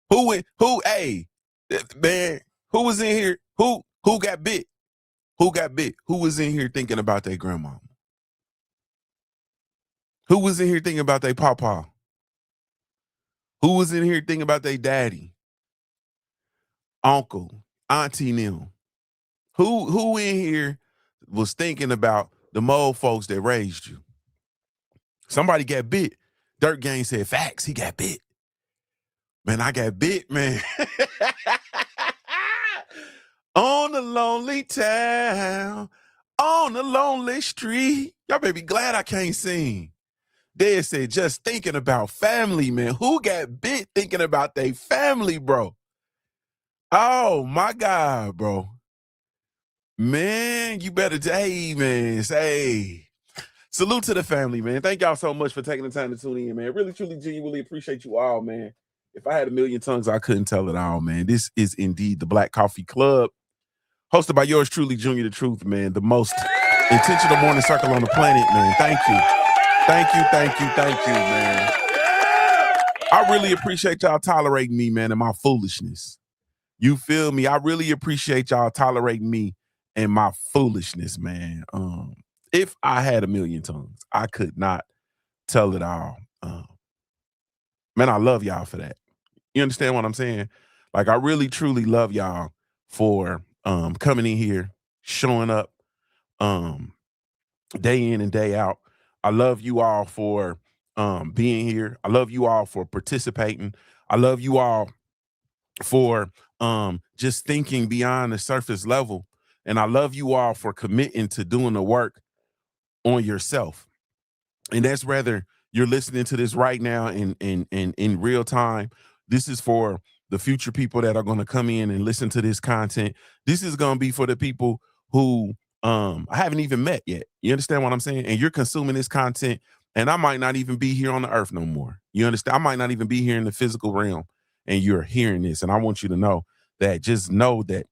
Hey, man, who was in here? Who got bit? Who got bit? Who was in here thinking about their grandma? Who was in here thinking about their papa? Who was in here thinking about their daddy, uncle, auntie, them? Who in here was thinking about the mole folks that raised you? Somebody got bit. Dirt Gang said, facts, he got bit. Man, I got bit, man. On the lonely town, on the lonely street. Y'all better be glad I can't sing. They said, just thinking about family, man. Who got bit thinking about their family, bro? Oh, my God, bro. Man, you better, hey, man, say, salute to the family, man. Thank y'all so much for taking the time to tune in, man. Really, truly, genuinely appreciate you all, man. If I had a million tongues, I couldn't tell it all, man. This is indeed the Black Coffee Club, hosted by yours truly, Junior the Truth, man. The most intentional morning circle on the planet, man. Thank you. Thank you, thank you, thank you, man. I really appreciate y'all tolerating me, man, and my foolishness. You feel me? I really appreciate y'all tolerating me and my foolishness, man. If I had a million tongues, I could not tell it all. Man, I love y'all for that. You understand what I'm saying? Like, I really, truly love y'all for coming in here, showing up day in and day out. I love you all for being here. I love you all for participating. I love you all for just thinking beyond the surface level. And I love you all for committing to doing the work on yourself. And that's whether you're listening to this right now in real time. This is for the future people that are going to come in and listen to this content. This is going to be for the people who I haven't even met yet. You understand what I'm saying? And you're consuming this content, and I might not even be here on the earth no more. You understand? I might not even be here in the physical realm, and you're hearing this. And I want you to know that, just know that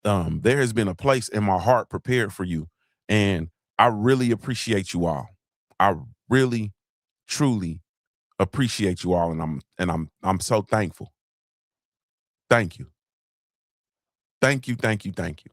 there has been a place in my heart prepared for you. And I really appreciate you all. I really, truly appreciate you all, and I'm so thankful. Thank you. Thank you, thank you, thank you.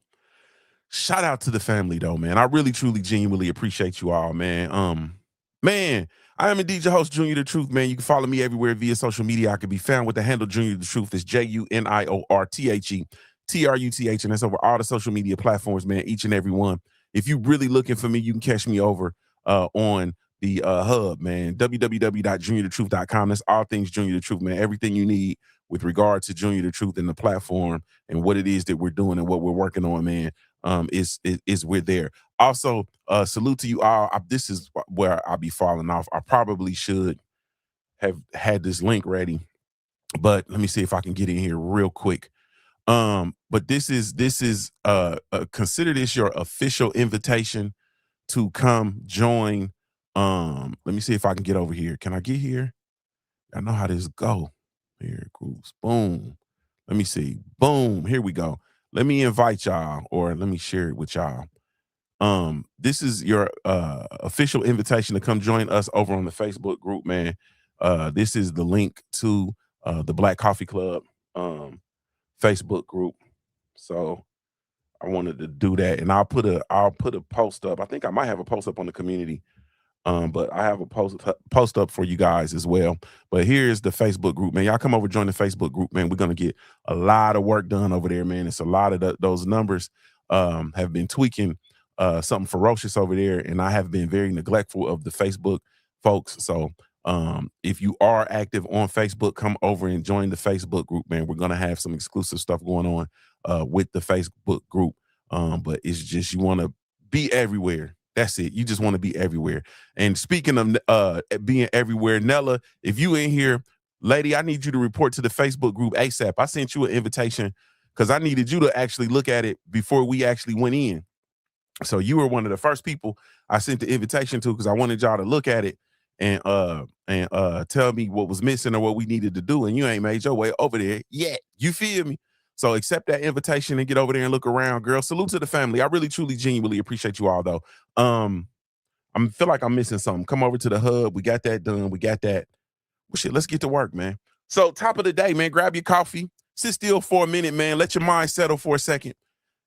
Shout out to the family though, man. I really, truly, genuinely appreciate you all, man. Man, I am indeed your host, Junior the Truth, man. You can follow me everywhere via social media. I can be found with the handle Junior the Truth. It's JuniorTheTruth, and that's over all the social media platforms, man, each and every one. If you really looking for me, you can catch me over on the hub, man, www.JuniorTheTruth.com. That's all things Junior the Truth, man. Everything you need with regard to Junior the Truth and the platform and what it is that we're doing and what we're working on, man. Is we're there. Also, salute to you all. This is where I'll be falling off. I probably should have had this link ready, but let me see if I can get in here real quick. But this is consider this your official invitation to come join. Let me see if I can get over here. Can I get here? I know how this go. Here, groups. Boom. Let me see. Boom. Here we go. Let me invite y'all, or let me share it with y'all. This is your official invitation to come join us over on the Facebook group, man. This is the link to the Black Coffee Club Facebook group. So I wanted to do that, and I'll put a post up. I think I might have a post up on the community. But I have a post up for you guys as well. But here's the Facebook group, man. Y'all come over, join the Facebook group, man. We're gonna get a lot of work done over there, man. It's a lot of those numbers have been tweaking something ferocious over there, and I have been very neglectful of the Facebook folks. So if you are active on Facebook, come over and join the Facebook group, man. We're gonna have some exclusive stuff going on with the Facebook group. But it's just, you want to be everywhere. That's it. You just want to be everywhere. And speaking of being everywhere, Nella, if you in here, lady, I need you to report to the Facebook group ASAP. I sent you an invitation because I needed you to actually look at it before we actually went in. So you were one of the first people I sent the invitation to, because I wanted y'all to look at it and tell me what was missing or what we needed to do. And you ain't made your way over there yet. You feel me? So accept that invitation and get over there and look around, girl. Salute to the family. I really, truly, genuinely appreciate you all, though. I feel like I'm missing something. Come over to the hub. We got that done. We got that. Well, shit, let's get to work, man. So top of the day, man, grab your coffee, sit still for a minute, man. Let your mind settle for a second.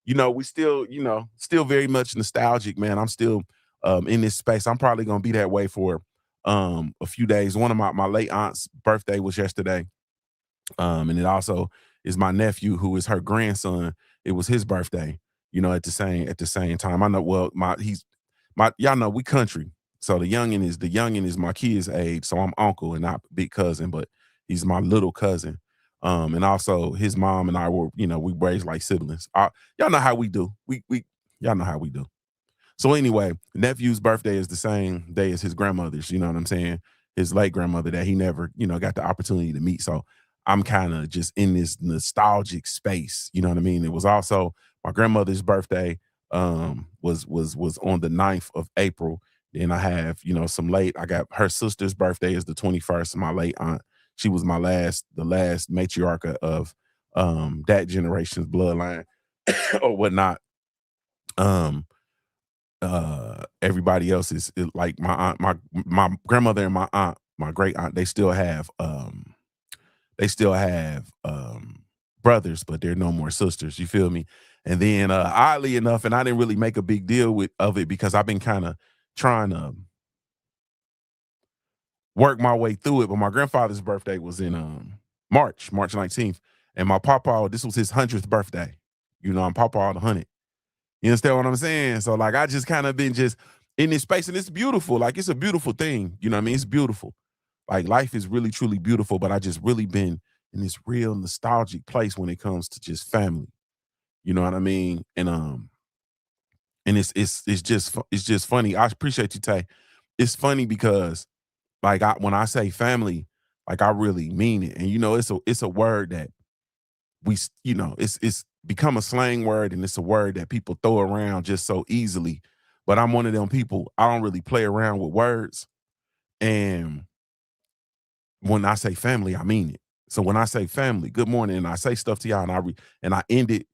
We still, still very much nostalgic, man. I'm still in this space. I'm probably gonna be that way for a few days. One of my late aunt's birthday was yesterday. And it also is my nephew, who is her grandson. It was his birthday, at the same time. I know, well, y'all know we country. So the youngin is my kid's age. So I'm uncle and not big cousin, but he's my little cousin. And also his mom and I were, we raised like siblings. Y'all know how we do. We y'all know how we do. So anyway, nephew's birthday is the same day as his grandmother's, you know what I'm saying? His late grandmother that he never, got the opportunity to meet. So I'm kind of just in this nostalgic space, you know what I mean? It was also my grandmother's birthday was on the 9th of April. Then I have, I got her sister's birthday is the 21st, my late aunt. She was the last matriarch of that generation's bloodline or whatnot. Um Everybody else is like my aunt, my grandmother and my aunt, my great aunt, they still have brothers, but they're no more sisters, you feel me? And then oddly enough, and I didn't really make a big deal of it because I've been kind of trying to work my way through it, but my grandfather's birthday was in March 19th, and my papa, this was his 100th birthday. I'm papa all the 100. You understand what I'm saying? So like I just kind of been just in this space, and it's beautiful. Like it's a beautiful thing. You know what I mean? It's beautiful. Like life is really truly beautiful, but I just really been in this real nostalgic place when it comes to just family. You know what I mean? And it's just funny. I appreciate you, Tay. It's funny because like when I say family, like I really mean it. And it's a word that it's become a slang word, and it's a word that people throw around just so easily. But I'm one of them people, I don't really play around with words. And when I say family, I mean it. So when I say family, good morning, and I say stuff to y'all, and I end it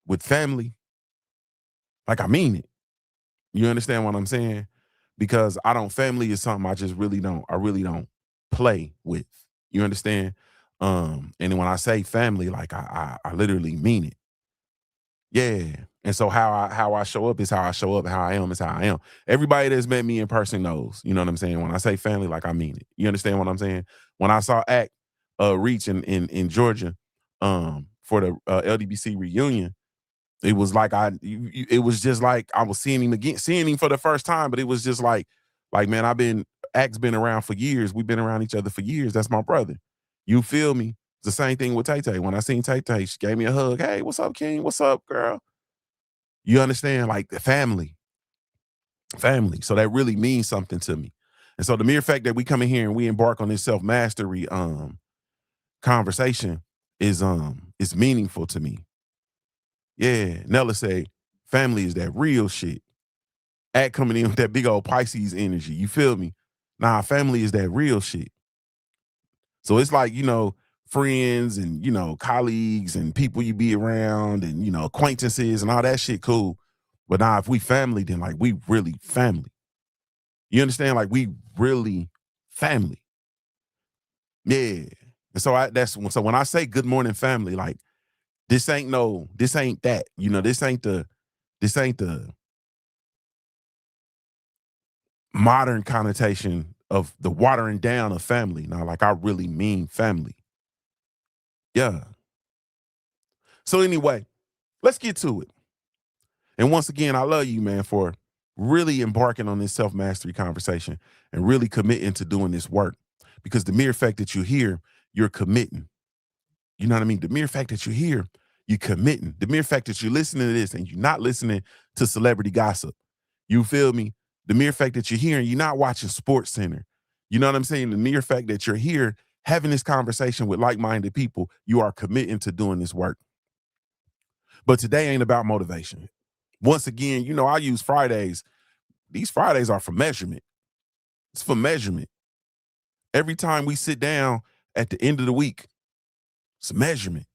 with family, like I mean it. You understand what I'm saying? Because family is something I really don't play with. You understand? And when I say family, like I literally mean it. Yeah. And so how I show up is how I show up. How I am is how I am. Everybody that's met me in person knows. You know what I'm saying? When I say family, like I mean it. You understand what I'm saying? When I saw Act reach in Georgia for the LDBC reunion, it was like it was just like I was seeing him for the first time, but it was just like man, Act's been around for years. We've been around each other for years. That's my brother. You feel me? It's the same thing with Tay Tay. When I seen Tay Tay, she gave me a hug. Hey, what's up, King? What's up, girl? You understand? Like the family. So that really means something to me. And so the mere fact that we come in here and we embark on this self-mastery conversation is meaningful to me. Yeah. Nella say, family is that real shit. Act coming in with that big old Pisces energy. You feel me? Nah, family is that real shit. So it's like, friends and, colleagues and people you be around and, acquaintances and all that shit cool. But now if we family, then like we really family. You understand? Like we really family. Yeah. And so when I say good morning family, like this ain't that. This ain't the modern connotation of the watering down of family. Now, like I really mean family. Yeah. So anyway, let's get to it. And once again, I love you, man, for really embarking on this self-mastery conversation and really committing to doing this work. Because the mere fact that you're here, you're committing. You know what I mean? The mere fact that you're here, you're committing. The mere fact that you're listening to this and you're not listening to celebrity gossip. You feel me? The mere fact that you're here and you're not watching Sports Center. You know what I'm saying? The mere fact that you're here having this conversation with like-minded people, you are committing to doing this work. But today ain't about motivation. Once again, I use Fridays. These Fridays are for measurement. It's for measurement. Every time we sit down at the end of the week, it's a measurement.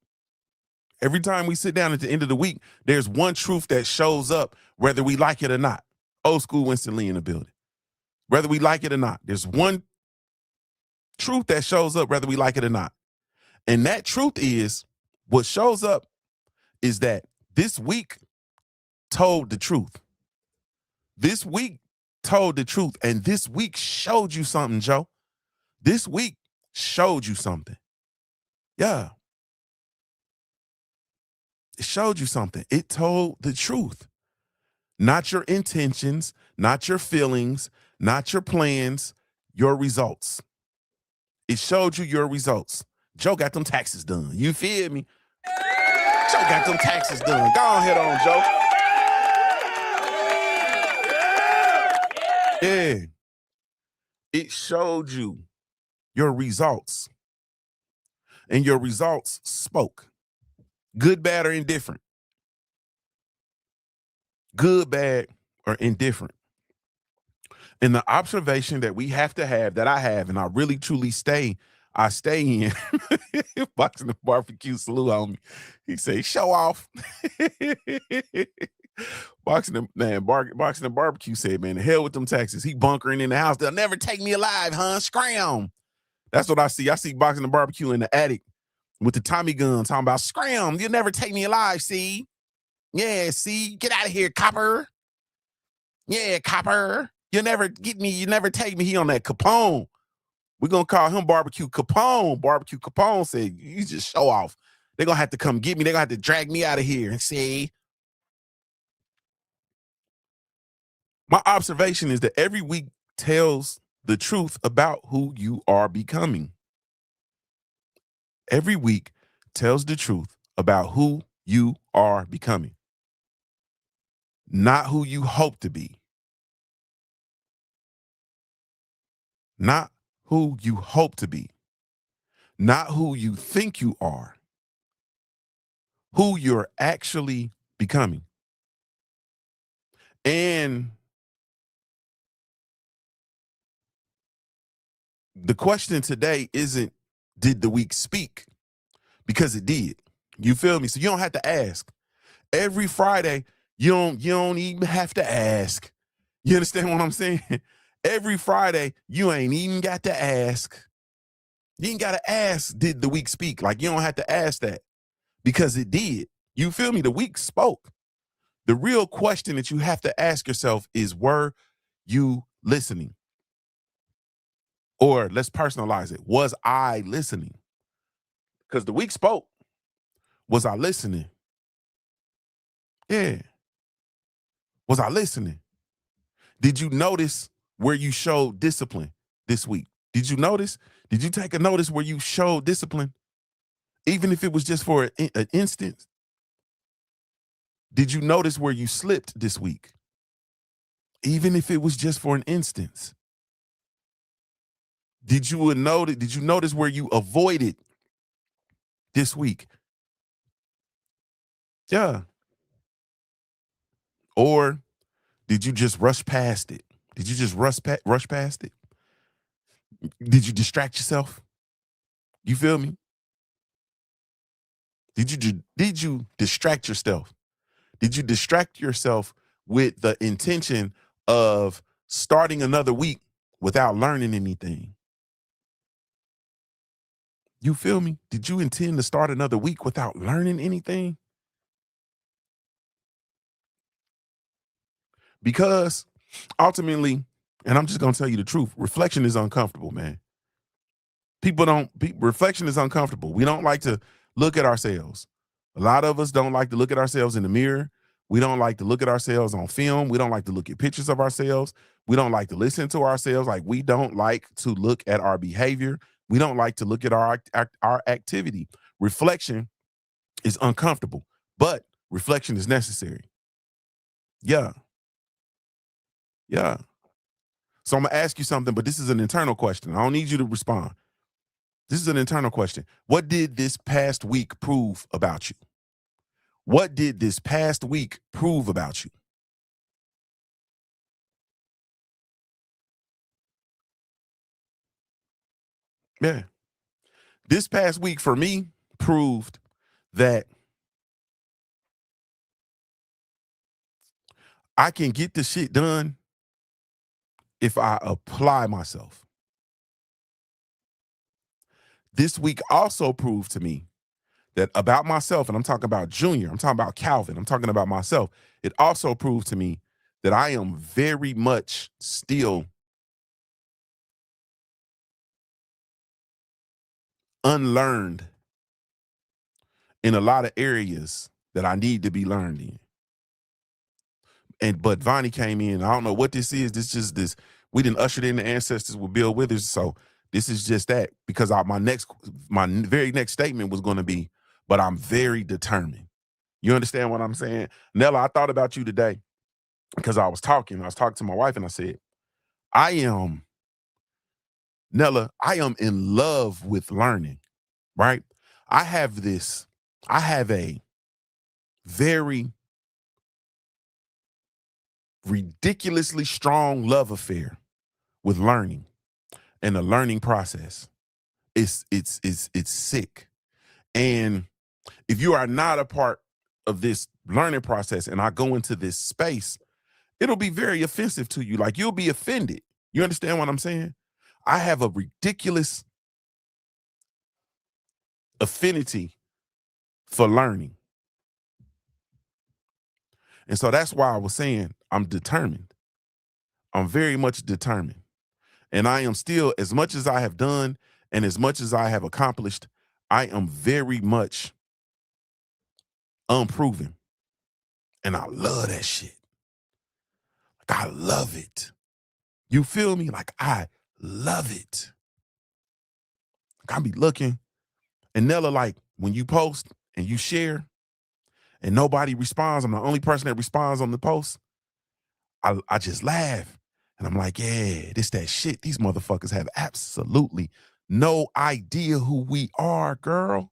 Every time we sit down at the end of the week, there's one truth that shows up, whether we like it or not. Old school Winston Lee in the building. Whether we like it or not, there's one truth that shows up whether we like it or not. And that truth is what shows up is that this week told the truth. This week told the truth. And this week showed you something, Joe. This week showed you something. Yeah. It showed you something. It told the truth. Not your intentions, not your feelings, not your plans, your results. It showed you your results. Joe got them taxes done. You feel me? Joe got them taxes done. Go ahead on, Joe. Yeah. It showed you your results. And your results spoke. Good, bad, or indifferent. Good, bad, or indifferent. And the observation that we have to have, that I have, and I really truly I stay in. Boxing the barbecue salute on me. He say, show off. Boxing the barbecue said, man, the hell with them taxes. He bunkering in the house. They'll never take me alive, huh? Scram. That's what I see. I see boxing the barbecue in the attic with the Tommy gun talking about scram. You'll never take me alive, see? Yeah, see? Get out of here, copper. Yeah, copper. You'll never get me. You never take me. He on that Capone. We're going to call him Barbecue Capone. Barbecue Capone said, you just show off. They're going to have to come get me. They're going to have to drag me out of here and see. My observation is that every week tells the truth about who you are becoming. Every week tells the truth about who you are becoming. Not who you hope to be. Not who you hope to be. Not who you think you are. Who you're actually becoming. And the question today isn't, did the week speak? Because it did. You feel me? So you don't have to ask. Every Friday, you don't even have to ask. You understand what I'm saying? Every Friday, you ain't even got to ask. You ain't got to ask, did the week speak? Like, you don't have to ask that because it did. You feel me? The week spoke. The real question that you have to ask yourself is, were you listening? Or let's personalize it. Was I listening? Because the week spoke. Was I listening? Yeah. Was I listening? Did you notice where you showed discipline this week? Did you notice? Did you take a notice where you showed discipline? Even if it was just for an instant? Did you notice where you slipped this week? Even if it was just for an instance? Did you notice where you avoided this week? Yeah. Or did you just rush past it? Did you just rush past it? Did you distract yourself? You feel me? Did you distract yourself? Did you distract yourself with the intention of starting another week without learning anything? You feel me? Did you intend to start another week without learning anything? Because ultimately, and I'm just going to tell you the truth, reflection is uncomfortable, man. Reflection is uncomfortable. We don't like to look at ourselves. A lot of us don't like to look at ourselves in the mirror. We don't like to look at ourselves on film. We don't like to look at pictures of ourselves. We don't like to listen to ourselves. Like, we don't like to look at our behavior. We don't like to look at our activity. Reflection is uncomfortable, but reflection is necessary. Yeah. Yeah. So I'm going to ask you something, but this is an internal question. I don't need you to respond. This is an internal question. What did this past week prove about you? What did this past week prove about you? Yeah. This past week for me proved that I can get the shit done if I apply myself. This week also proved to me that about myself, and I'm talking about Junior, I'm talking about Calvin, I'm talking about myself. It also proved to me that I am very much still unlearned in a lot of areas that I need to be learned in. But Vonnie came in. I don't know what this is. This just this. We didn't usher in the ancestors with Bill Withers, so this is just that. Because my very next statement was going to be, but I'm very determined. You understand what I'm saying, Nella? I thought about you today because I was talking to my wife, and I said, Nella, I am in love with learning. Right? I have a very ridiculously strong love affair with learning and the learning process. It's sick. And if you are not a part of this learning process and I go into this space, it'll be very offensive to you. Like, you'll be offended. You understand what I'm saying? I have a ridiculous affinity for learning. And so that's why I was saying I'm determined. I'm very much determined. And I am still, as much as I have done and as much as I have accomplished, I am very much unproven. And I love that shit. Like, I love it. You feel me? Like, I love it. Like, I be looking. And Nella, like, when you post and you share and nobody responds, I'm the only person that responds on the post, I just laugh. And I'm like, yeah, this that shit. These motherfuckers have absolutely no idea who we are, girl.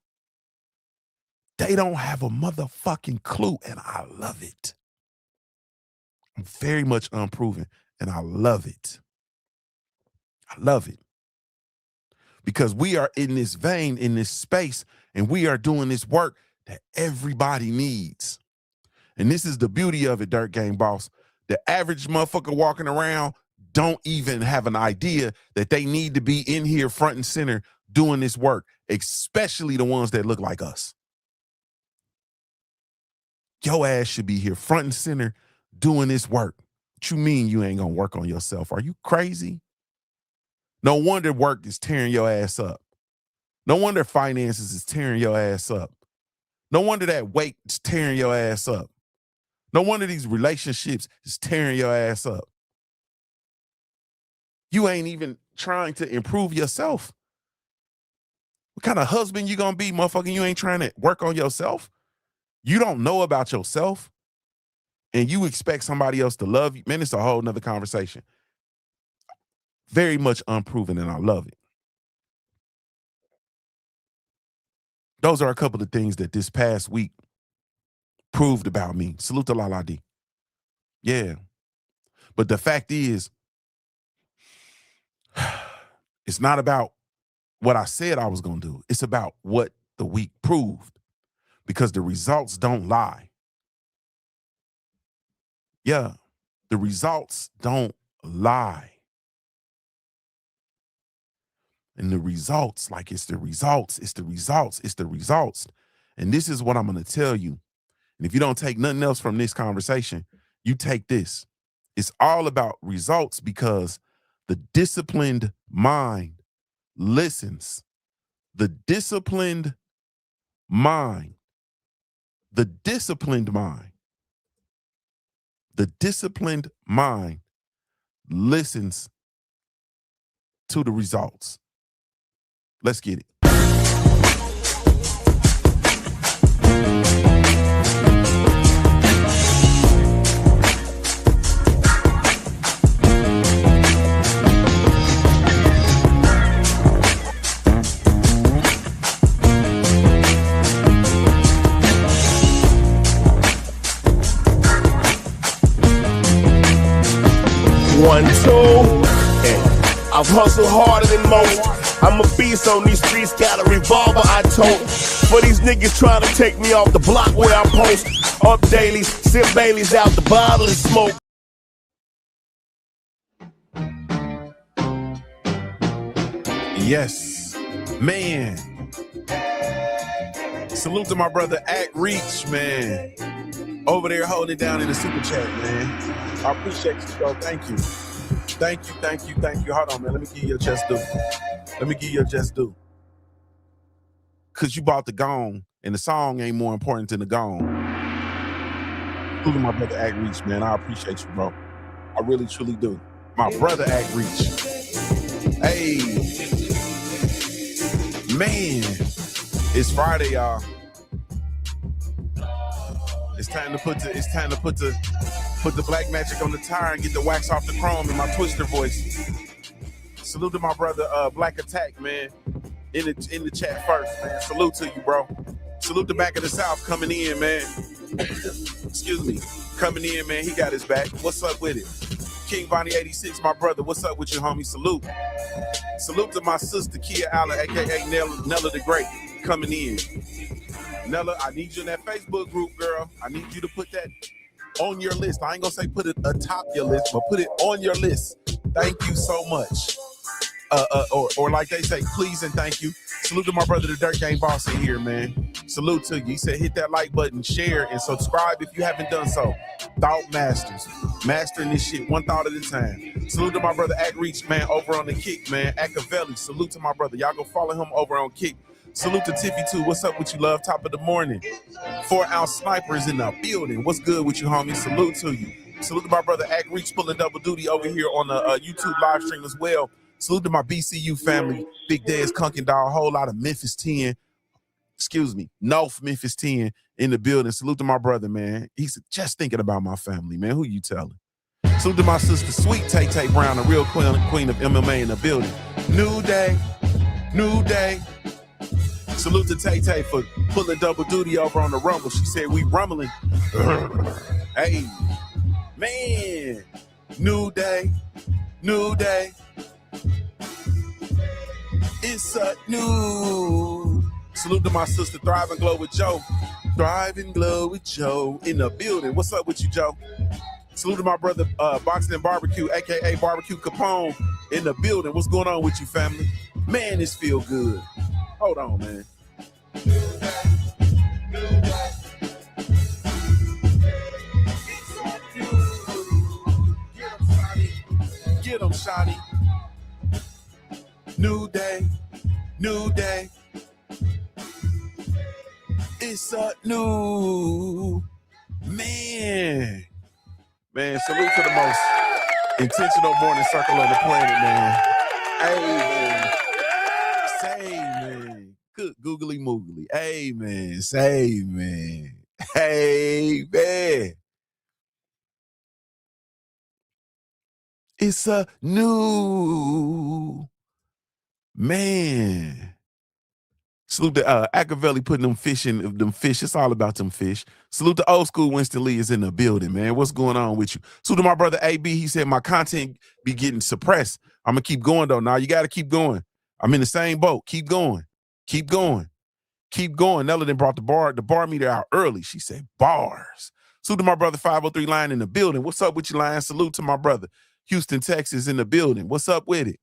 They don't have a motherfucking clue, and I love it. I'm very much unproven, and I love it. I love it. Because we are in this vein, in this space, and we are doing this work that everybody needs. And this is the beauty of it, Dirt Gang Boss. The average motherfucker walking around don't even have an idea that they need to be in here front and center doing this work, especially the ones that look like us. Your ass should be here front and center doing this work. What you mean you ain't gonna work on yourself? Are you crazy? No wonder work is tearing your ass up. No wonder finances is tearing your ass up. No wonder that weight is tearing your ass up. No wonder these relationships is tearing your ass up. You ain't even trying to improve yourself. What kind of husband you gonna be, motherfucker? You ain't trying to work on yourself? You don't know about yourself and you expect somebody else to love you? Man, it's a whole nother conversation. Very much unproven, and I love it. Those are a couple of things that this past week proved about me. Salute to Lala D. Yeah. But the fact is, it's not about what I said I was going to do. It's about what the week proved, because the results don't lie. Yeah, the results don't lie. And the results, like, it's the results, it's the results, it's the results. And this is what I'm going to tell you. And if you don't take nothing else from this conversation, you take this. It's all about results, because the disciplined mind listens. The disciplined mind, the disciplined mind, the disciplined mind listens to the results. Let's get it. One, two, I've hustled harder than most. I'm a beast on these streets, got a revolver I tote. For these niggas trying to take me off the block where I post. Up daily, sip Baileys out the bottle and smoke. Yes, Man, salute to my brother Act Reach, man. Over there holding it down in the super chat, man. I appreciate you, bro. Thank you. Thank you, thank you, thank you. Hold on, man. Let me give you your just due. Let me give you your just due. Because you bought the gong, and the song ain't more important than the gong. Salute to my brother Act Reach, man. I appreciate you, bro. I really, truly do. My brother Act Reach. Hey. Man. It's Friday, y'all. It's time to put the black magic on the tire and get the wax off the chrome in my Twister voice. Salute to my brother Black Attack, man. In the chat first, man. Salute to you, bro. Salute the back of the South coming in, man. Excuse me. Coming in, man. He got his back. What's up with it? King Bonnie 86, my brother. What's up with you, homie? Salute. Salute to my sister, Kia Allen, a.k.a. Nella the Great, coming in. Nella, I need you in that Facebook group, girl. I need you to put that on your list. I ain't gonna say put it atop your list, but put it on your list. Thank you so much. Or like they say, please and thank you. Salute to my brother, the Dirt Game Boss in here, man. Salute to you. He said hit that like button, share, and subscribe if you haven't done so. Thought Masters. Mastering this shit one thought at a time. Salute to my brother Act Reach, man, over on the Kick, man. Acavelli. Salute to my brother. Y'all go follow him over on Kick. Salute to Tiffy too. What's up with you, love? Top of the morning. 4-ounce snipers in the building. What's good with you, homie? Salute to you. Salute to my brother Act Reach pulling double duty over here on the YouTube live stream as well. Salute to my BCU family. Big Daz, Kunkin Dog, a whole lot of Memphis 10. Excuse me, North Memphis 10 in the building. Salute to my brother, man. He's just thinking about my family, man. Who you telling? Salute to my sister, Sweet Tay Brown, a real queen of MMA in the building. New day, new day. Salute to Tay for pulling double duty over on the Rumble. She said we rumbling. Hey, man. New day, new day. It's a new. Salute to my sister, Thrive and Glow with Joe. Thrive and Glow with Joe in the building. What's up with you, Joe? Salute to my brother, Boxing and Barbecue, a.k.a. Barbecue Capone in the building. What's going on with you, family? Man, this feel good. Hold on, man. Get him, Shotty. New day, new day. It's a new man. Man, salute to the most intentional morning circle on the planet, man. Hey, man. Say, man. Good googly moogly. Hey, man. Say, man. Hey, man. It's a new man. Salute to Acavelli putting them fish in them fish. It's all about them fish. Salute to old school Winston Lee is in the building, man. What's going on with you? Salute to my brother AB. He said my content be getting suppressed. I'm gonna keep going though. Now you gotta keep going. I'm in the same boat. Keep going. Keep going. Keep going. Nella then brought the bar meter out early. She said bars. Salute to my brother 503 Lion in the building. What's up with you, Lion? Salute to my brother Houston, Texas in the building. What's up with it?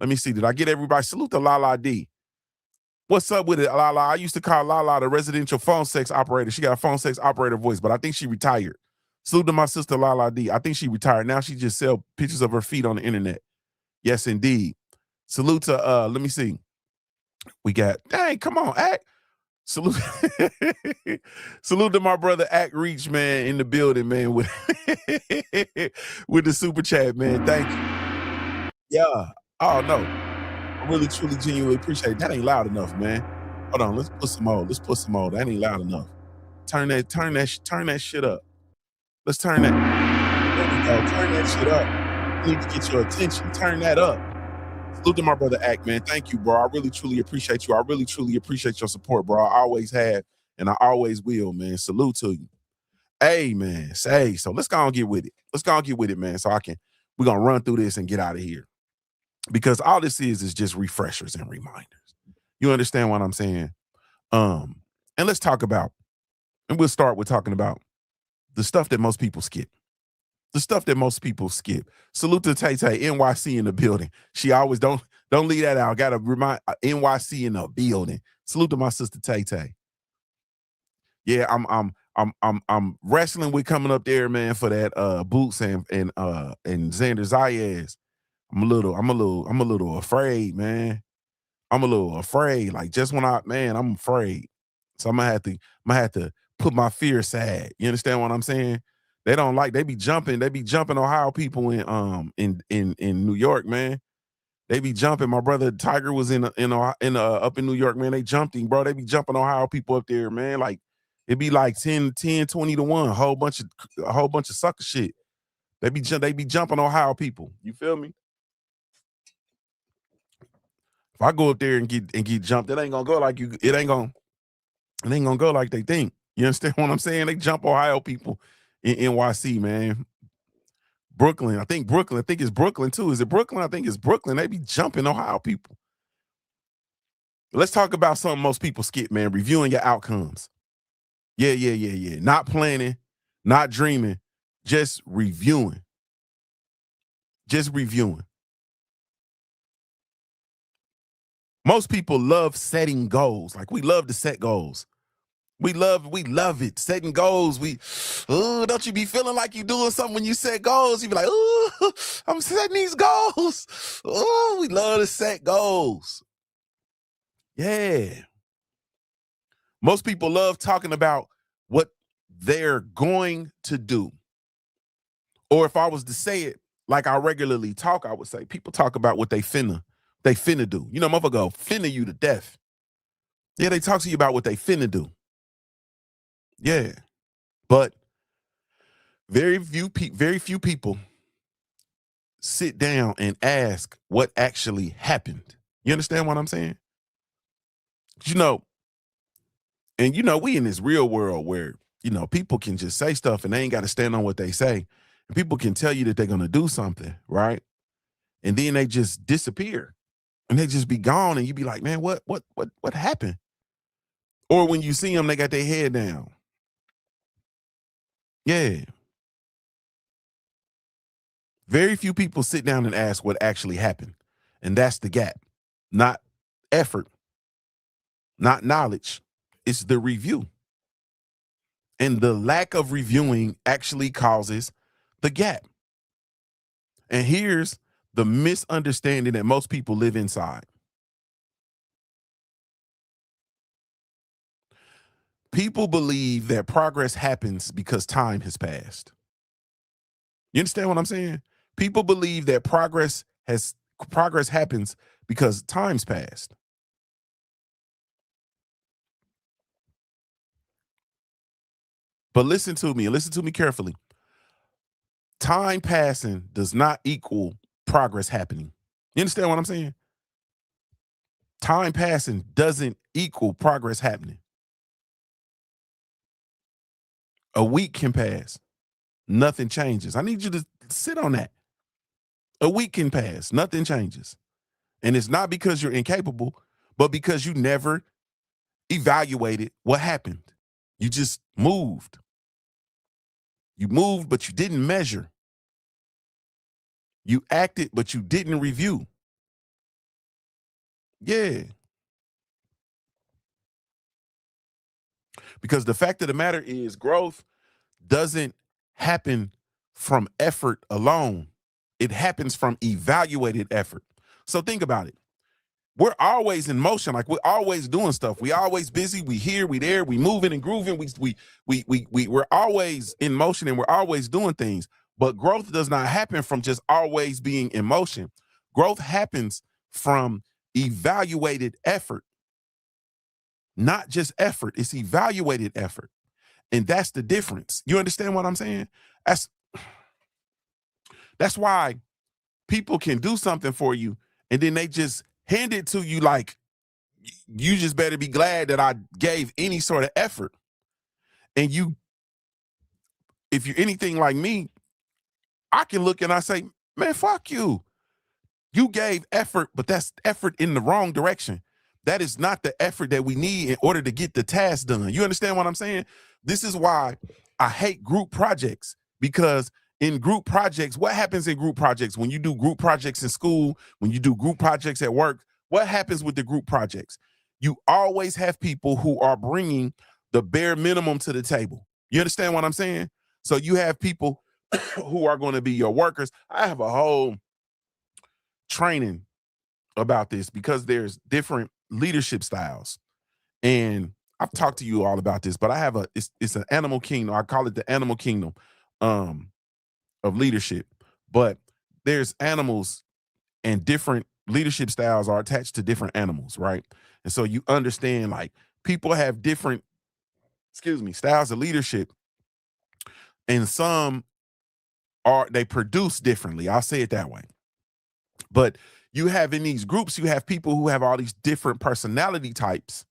Let me see. Did I get everybody? Salute to Lala D. What's up with it, Lala? I used to call Lala the residential phone sex operator. She got a phone sex operator voice, but I think she retired. Salute to my sister, Lala D. I think she retired. Now she just sell pictures of her feet on the internet. Yes, indeed. Salute to, let me see. We got, dang, come on, Act. Salute. Salute to my brother, Act Reach, man, in the building, man, with, with the super chat, man. Thank you. Yeah. Oh, no. I really, truly, genuinely appreciate it. That ain't loud enough, man. Hold on, let's put some more. Let's put some more. That ain't loud enough. Turn that shit up. Let's turn that. There we go. Turn that shit up. I need to get your attention. Turn that up. Salute to my brother Act, man. Thank you, bro. I really, truly appreciate you. I really, truly appreciate your support, bro. I always have, and I always will, man. Salute to you. Hey, man. Say, so let's go and get with it. Let's go and get with it, man. So we're going to run through this and get out of here. Because all this is just refreshers and reminders. You understand what I'm saying? And let's talk about, and we'll start with talking about the stuff that most people skip. The stuff that most people skip. Salute to Tay Tay, NYC in the building. She always don't Don't leave that out. Got to remind NYC in the building. Salute to my sister Tay Tay. Yeah, I'm wrestling with coming up there, man, for that Boots and Xander Zayas. I'm a little afraid, man. I'm a little afraid. Like just when I'm afraid. So I'm gonna have to put my fear aside. You understand what I'm saying? They be jumping Ohio people in New York, man. They be jumping. My brother Tiger was up in New York, man. They jumped him, bro. They be jumping Ohio people up there, man. Like it'd be like 10, 20 to 1, a whole bunch of sucker shit. They be jumping Ohio people. You feel me? If I go up there and get jumped, it ain't gonna go like it ain't gonna go like they think. You understand what I'm saying? They jump Ohio people in NYC, man. Brooklyn. I think it's Brooklyn too. Is it Brooklyn? I think it's Brooklyn. They be jumping Ohio people. Let's talk about something most people skip, man. Reviewing your outcomes. Yeah. Not planning, not dreaming, just reviewing. Most people love setting goals. Like we love to set goals. We love it. Setting goals. Don't you be feeling like you doing something when you set goals? You be like, I'm setting these goals. We love to set goals. Yeah. Most people love talking about what they're going to do. Or if I was to say it like I regularly talk, I would say people talk about what they finna do. You know, motherfucker go finna you to death. Yeah, they talk to you about what they finna do. Yeah. But very few people sit down and ask what actually happened. You understand what I'm saying? You know, and we in this real world where, people can just say stuff and they ain't got to stand on what they say. And people can tell you that they're going to do something, right? And then they just disappear and they just be gone. And you be like, man, what happened? Or when you see them, they got their head down. Yeah. Very few people sit down and ask what actually happened. And that's the gap. Not effort, not knowledge. It's the review. And the lack of reviewing actually causes the gap. And here's the misunderstanding that most people live inside. People believe that progress happens because time has passed. You understand what I'm saying? People believe that progress happens because time's passed. But listen to me carefully. Time passing does not equal progress happening. You understand what I'm saying? Time passing doesn't equal progress happening. A week can pass. Nothing changes. I need you to sit on that. A week can pass. Nothing changes. And it's not because you're incapable, but because you never evaluated what happened. You just moved. You moved, but you didn't measure. You acted, but you didn't review. Yeah. Because the fact of the matter is growth doesn't happen from effort alone. It happens from evaluated effort. So think about it. We're always in motion, like we're always doing stuff. We always busy. We here, we there, we moving and grooving. We're always in motion and we're always doing things. But growth does not happen from just always being in motion. Growth happens from evaluated effort. Not just effort, it's evaluated effort. And that's the difference. You understand what I'm saying? That's why people can do something for you and then they just hand it to you like, you just better be glad that I gave any sort of effort. And if you're anything like me, I can look and I say, man, fuck you. You gave effort, but that's effort in the wrong direction. That is not the effort that we need in order to get the task done. You understand what I'm saying? This is why I hate group projects, because in group projects, what happens in group projects? When you do group projects in school, when you do group projects at work, what happens with the group projects? You always have people who are bringing the bare minimum to the table. You understand what I'm saying? So you have people who are going to be your workers. I have a whole training about this because there's different leadership styles. And I've talked to you all about this, but I have it's an animal kingdom. I call it the animal kingdom of leadership. But there's animals, and different leadership styles are attached to different animals, right? And so you understand, like, people have different, styles of leadership, and some they produce differently. I'll say it that way. But you have in these groups, you have people who have all these different personality types.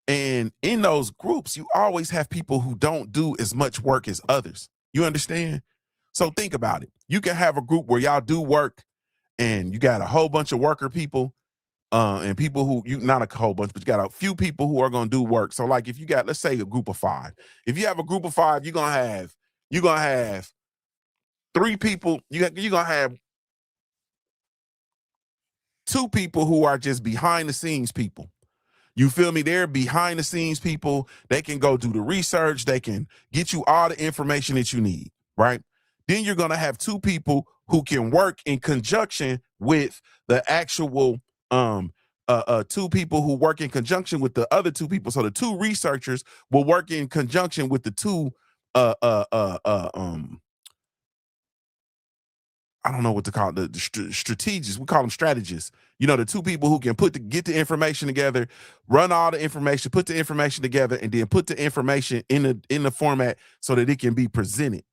And in those groups, you always have people who don't do as much work as others. You understand? So think about it. You can have a group where y'all do work and you got a whole bunch of worker people, and people who, you not a whole bunch, but you got a few people who are going to do work. So like if you got, let's say, a group of 5. If you have a group of 5, you're going to have 3 people. You're going to have 2 people who are just behind the scenes people. You feel me? They're behind the scenes people. They can go do the research. They can get you all the information that you need, right? Then you're going to have 2 people who can work in conjunction with the actual 2 people who work in conjunction with the other 2 people. So the 2 researchers will work in conjunction with the 2 I don't know what to call it, the strategists. We call them strategists. You know, the 2 people who can get the information together, run all the information, put the information together, and then put the information in the format so that it can be presented.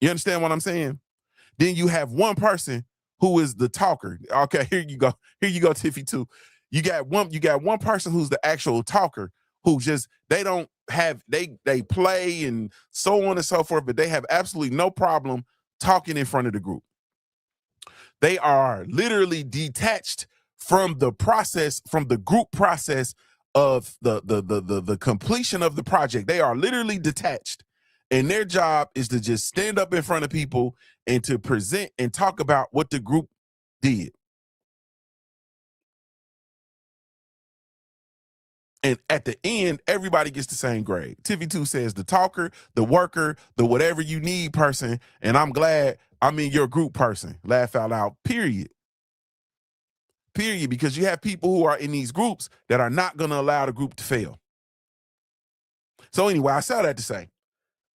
You understand what I'm saying? Then you have one person who is the talker. Okay, here you go. Here you go, Tiffy, too. You got one person who's the actual talker, who just, they don't have, they play and so on and so forth, but they have absolutely no problem talking in front of the group. They are literally detached from the process, from the group process of the completion of the project. They are literally detached, and their job is to just stand up in front of people and to present and talk about what the group did. And at the end, everybody gets the same grade. Tiffy 2 says the talker, the worker, the whatever you need person, and I'm glad I'm in your group person. Laugh out loud, period. Period, because you have people who are in these groups that are not going to allow the group to fail. So anyway, I said that to say,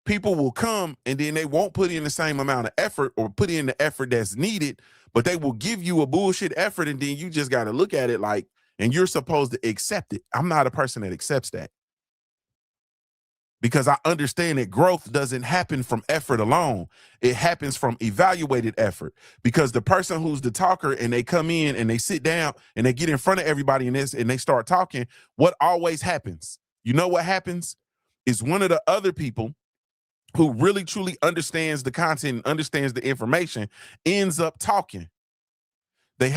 people will come and then they won't put in the same amount of effort or put in the effort that's needed, but they will give you a bullshit effort, and then you just got to look at it like, and you're supposed to accept it. I'm not a person that accepts that, because I understand that growth doesn't happen from effort alone. It happens from evaluated effort, because the person who's the talker and they come in and they sit down and they get in front of everybody and they start talking, what always happens? You know what happens? Is one of the other people who really truly understands the content and understands the information ends up talking. They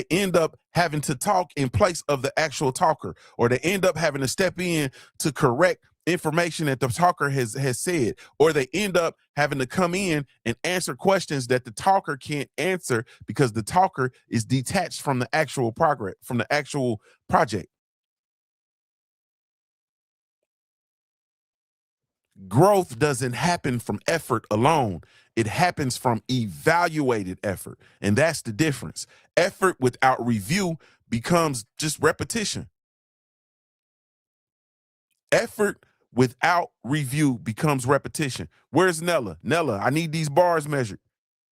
end up having to talk in place of the actual talker, or they end up having to step in to correct information that the talker has said, or they end up having to come in and answer questions that the talker can't answer because the talker is detached from the actual progress, from the actual project. Growth doesn't happen from effort alone. It happens from evaluated effort. And that's the difference. Effort without review becomes just repetition. Effort without review becomes repetition. Where's Nella? Nella, I need these bars measured.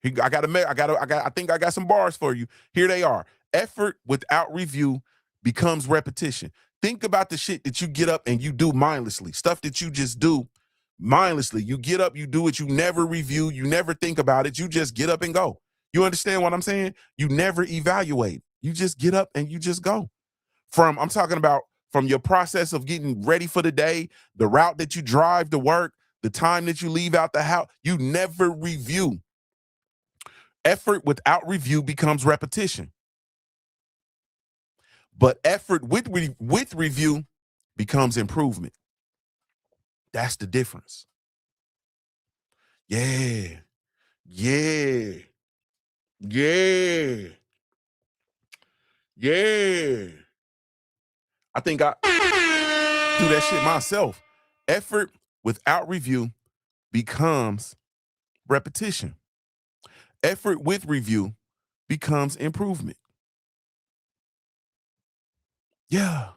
I think I got some bars for you. Here they are. Effort without review becomes repetition. Think about the shit that you get up and you do mindlessly, stuff that you just do mindlessly. You get up, you do it, you never review, you never think about it, you just get up and go. You understand what I'm saying? You never evaluate. You just get up and you just go. I'm talking about from your process of getting ready for the day, the route that you drive to work, the time that you leave out the house, you never review. Effort without review becomes repetition. But effort with review becomes improvement. That's the difference. Yeah. Yeah. Yeah. Yeah. I think I do that shit myself. Effort without review becomes repetition. Effort with review becomes improvement. Yeah.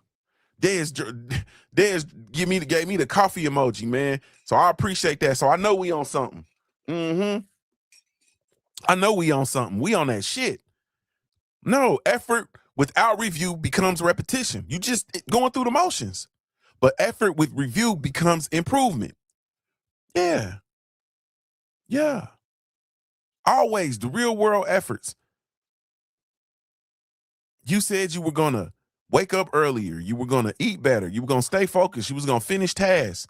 There's gave me the coffee emoji, man. So I appreciate that. So I know we on something. Mm-hmm. I know we on something. We on that shit. No, effort without review becomes repetition. You just going through the motions. But effort with review becomes improvement. Yeah. Yeah. Always the real world efforts. You said you were going to wake up earlier. You were going to eat better. You were going to stay focused. You was going to finish tasks.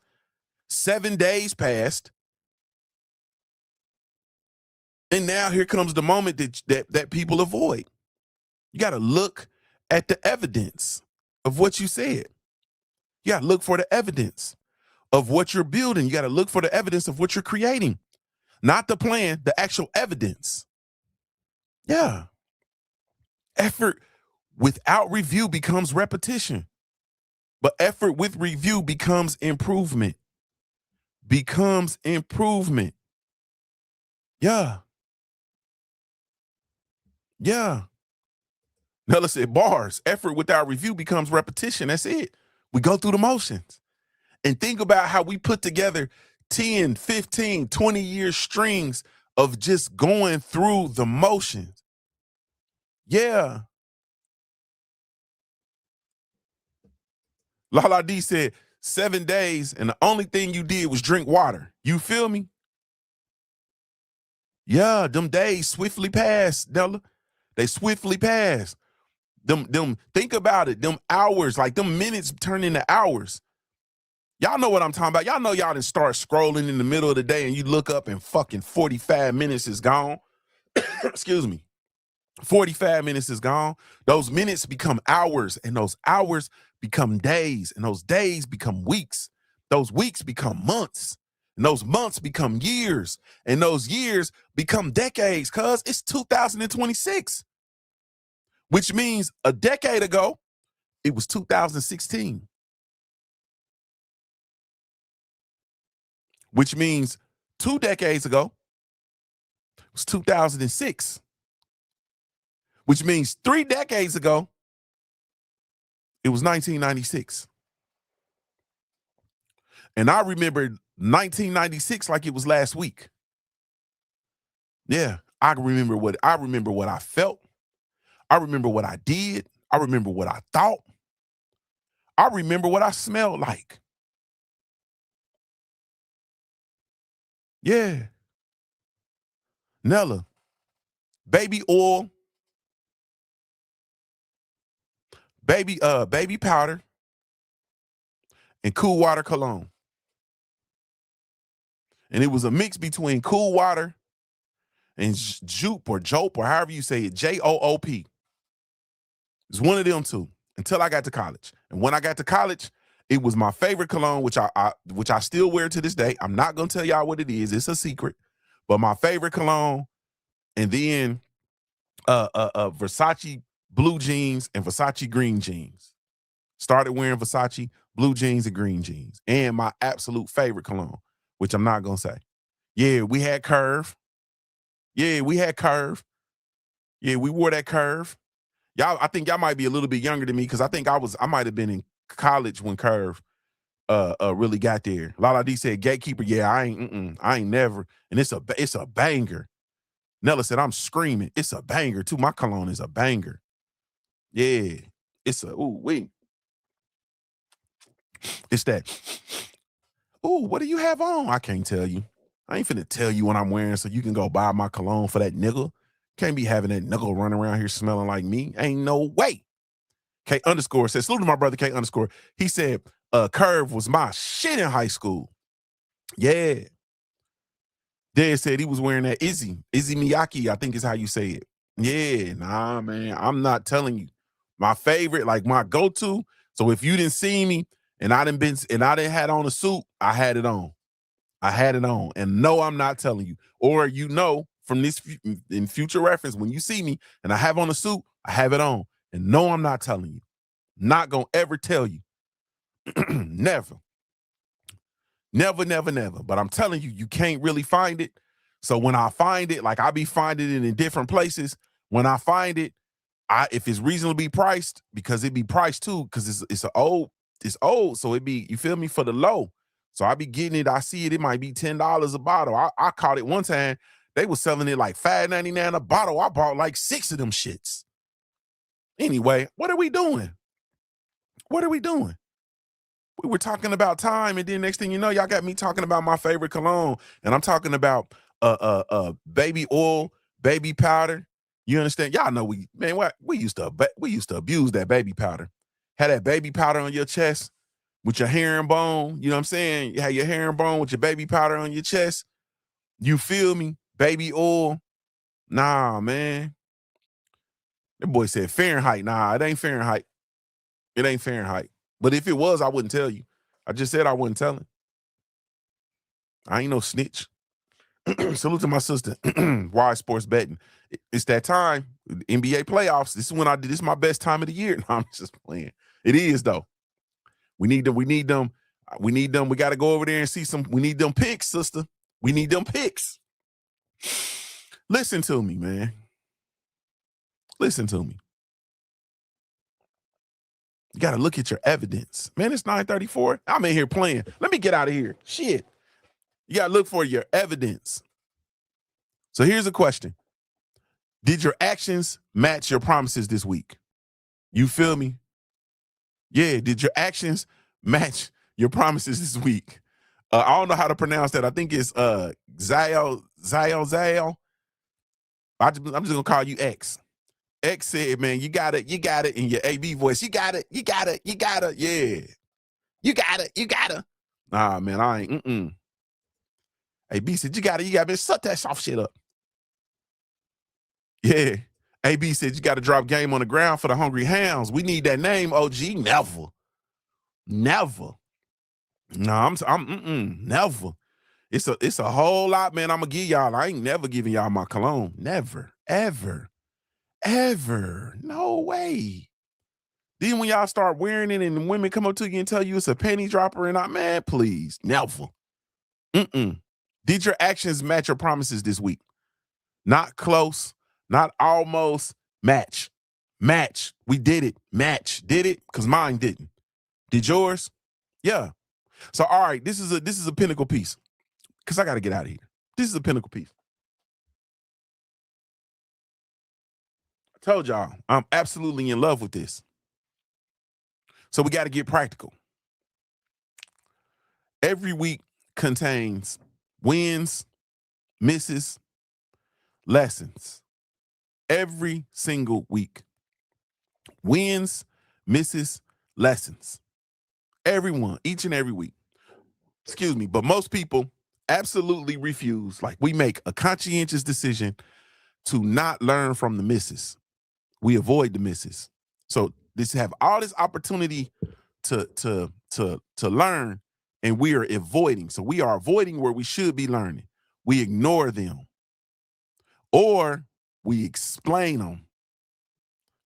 7 days passed. And now here comes the moment that people avoid. You got to look at the evidence of what you said. You got to look for the evidence of what you're building. You got to look for the evidence of what you're creating. Not the plan, the actual evidence. Yeah. Effort without review becomes repetition. But effort with review becomes improvement. Becomes improvement. Yeah. Yeah. Now let's say bars. Effort without review becomes repetition. That's it. We go through the motions. And think about how we put together 10, 15, 20-year strings of just going through the motions. Yeah. Lala D said 7 days and the only thing you did was drink water. You feel me? Yeah, them days swiftly passed, Della. They swiftly passed. Think about it. Them hours, like them minutes turn into hours. Y'all know what I'm talking about. Y'all know y'all done start scrolling in the middle of the day and you look up and fucking 45 minutes is gone. Excuse me. 45 minutes is gone. Those minutes become hours, and those hours become days, and those days become weeks. Those weeks become months, and those months become years, and those years become decades, cuz it's 2026, which means a decade ago, it was 2016, which means 2 decades ago, it was 2006, which means 3 decades ago, it was 1996. And I remember 1996 like it was last week. Yeah, I remember what I felt. I remember what I did. I remember what I thought. I remember what I smelled like. Yeah. Nella, baby oil, baby powder, and cool water cologne. And it was a mix between cool water and Joop or Jope or however you say it, Joop. It's one of them two until I got to college. And when I got to college, it was my favorite cologne, which I still wear to this day. I'm not gonna tell y'all what it is. It's a secret. But my favorite cologne, and then Versace blue jeans and Versace green jeans. Started wearing Versace blue jeans and green jeans. And my absolute favorite cologne, which I'm not gonna say. Yeah, we had Curve. Yeah, we had Curve. Yeah, we wore that Curve. Y'all, I think y'all might be a little bit younger than me because I think I might have been in college when Curve really got there. Lala D said gatekeeper. Yeah, I ain't never. And it's a banger. Nella said I'm screaming. It's a banger too. My cologne is a banger. Yeah, it's a wait. It's that. Ooh, what do you have on? I can't tell you. I ain't finna tell you what I'm wearing so you can go buy my cologne for that nigga. Can't be having that nigga running around here smelling like me. Ain't no way. K underscore says, salute to my brother K underscore. He said, Curve was my shit in high school. Yeah. Dad said he was wearing that Izzy Miyake, I think is how you say it. Yeah, nah, man. I'm not telling you. My favorite, like my go-to. So if you didn't see me and I didn't had on a suit, I had it on. I had it on. And no, I'm not telling you. Or you know, from this in future reference, when you see me and I have on a suit, I have it on. And no, I'm not telling you. Not gonna ever tell you. Never. Never, never, never. But I'm telling you, you can't really find it. So when I find it, like I be finding it in different places. When I find it, if it's reasonably priced, because it be priced too, because it's old. So it be, you feel me, for the low. So I be getting it. I see it. It might be $10 a bottle. I caught it one time. They was selling it like $5.99 a bottle. I bought like 6 of them shits. Anyway, what are we doing? What are we doing? We were talking about time, and then next thing you know, y'all got me talking about my favorite cologne, and I'm talking about baby oil, baby powder. You understand? Y'all know we used to abuse that baby powder. Had that baby powder on your chest with your herringbone. You know what I'm saying? You had your herringbone with your baby powder on your chest. You feel me? Baby oil. Nah, man. That boy said Fahrenheit. Nah, it ain't Fahrenheit. It ain't Fahrenheit. But if it was, I wouldn't tell you. I just said I wouldn't tell him. I ain't no snitch. Salute to my sister. Why sports betting? It's that time. NBA playoffs. This is when this is my best time of the year. No, I'm just playing. It is though. We need them. We got to go over there and see some. We need them picks, sister. We need them picks. Listen to me, man. Listen to me. You got to look at your evidence. Man, it's 9:34. I'm in here playing. Let me get out of here. Shit. You got to look for your evidence. So here's a question. Did your actions match your promises this week? You feel me? Yeah, did your actions match your promises this week? I don't know how to pronounce that. I think it's Zayo. I'm just going to call you X. X said, man, you got it in your AB voice. You got it, yeah. You got it. Nah, man, I ain't, AB said, you got it, man, shut that soft shit up. Yeah. AB said, you got to drop game on the ground for the Hungry Hounds. We need that name, OG. Never. No, I'm never. It's a whole lot, man. I'm going to give y'all. I ain't never giving y'all my cologne. Never, ever. No way. Then when y'all start wearing it and women come up to you and tell you it's a penny dropper and man, please, never. Did your actions match your promises this week? Not close, not almost, match. We did it. Match. Did it? Because mine didn't. Did yours? Yeah. So, all right, this is a pinnacle piece. Because I got to get out of here. This is a pinnacle piece. Told y'all, I'm absolutely in love with this. So we got to get practical. Every week contains wins, misses, lessons. Every single week. Wins, misses, lessons. Everyone, each and every week. Excuse me, but most people absolutely refuse. Like, we make a conscientious decision to not learn from the misses. We avoid the misses. So this have all this opportunity to learn, and we are avoiding. So we are avoiding where we should be learning. We ignore them, or we explain them.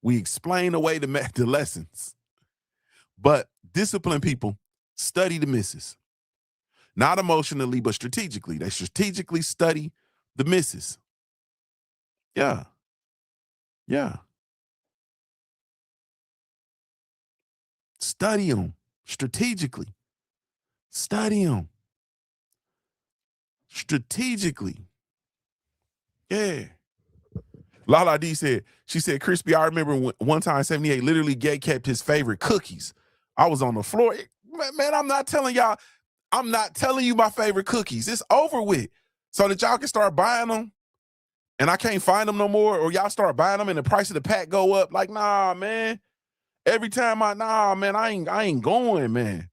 We explain away the lessons. But disciplined people study the misses, not emotionally, but strategically. They strategically study the misses. Yeah. Study them strategically. Study them strategically. Yeah. Lala D said, Crispy, I remember one time 78 literally gay kept his favorite cookies. I was on the floor. Man, I'm not telling you my favorite cookies. It's over with. So that y'all can start buying them and I can't find them no more, or y'all start buying them and the price of the pack go up. Like, nah, man. Every time I ain't going, man.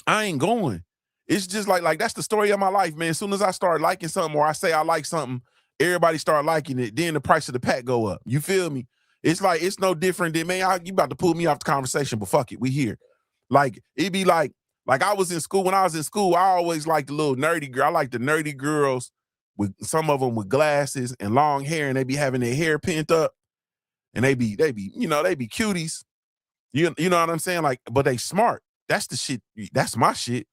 I ain't going. It's just like that's the story of my life, man. As soon as I start liking something or I say I like something, everybody start liking it. Then the price of the pack go up. You feel me? It's like, it's no different than, man, you about to pull me off the conversation, but fuck it, we here. Like, it be like I was in school. When I was in school, I always liked the little nerdy girl. I like the nerdy girls with some of them with glasses and long hair, and they be having their hair pent up, and they be cuties. You know what I'm saying? Like, but they smart. That's the shit. That's my shit.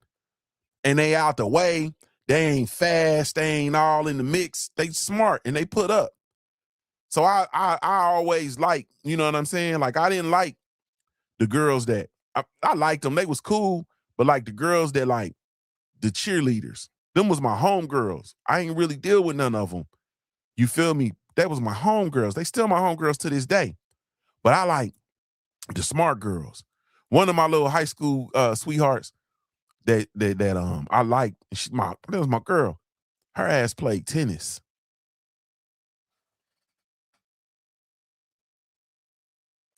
And they out the way. They ain't fast. They ain't all in the mix. They smart and they put up. So I always like, you know what I'm saying? Like, I didn't like the girls that I liked them. They was cool, but like the girls that like the cheerleaders, them was my homegirls. I ain't really deal with none of them. You feel me? That was my homegirls. They still my homegirls to this day. But I like the smart girls. One of my little high school sweethearts that I liked, that was my girl. Her ass played tennis.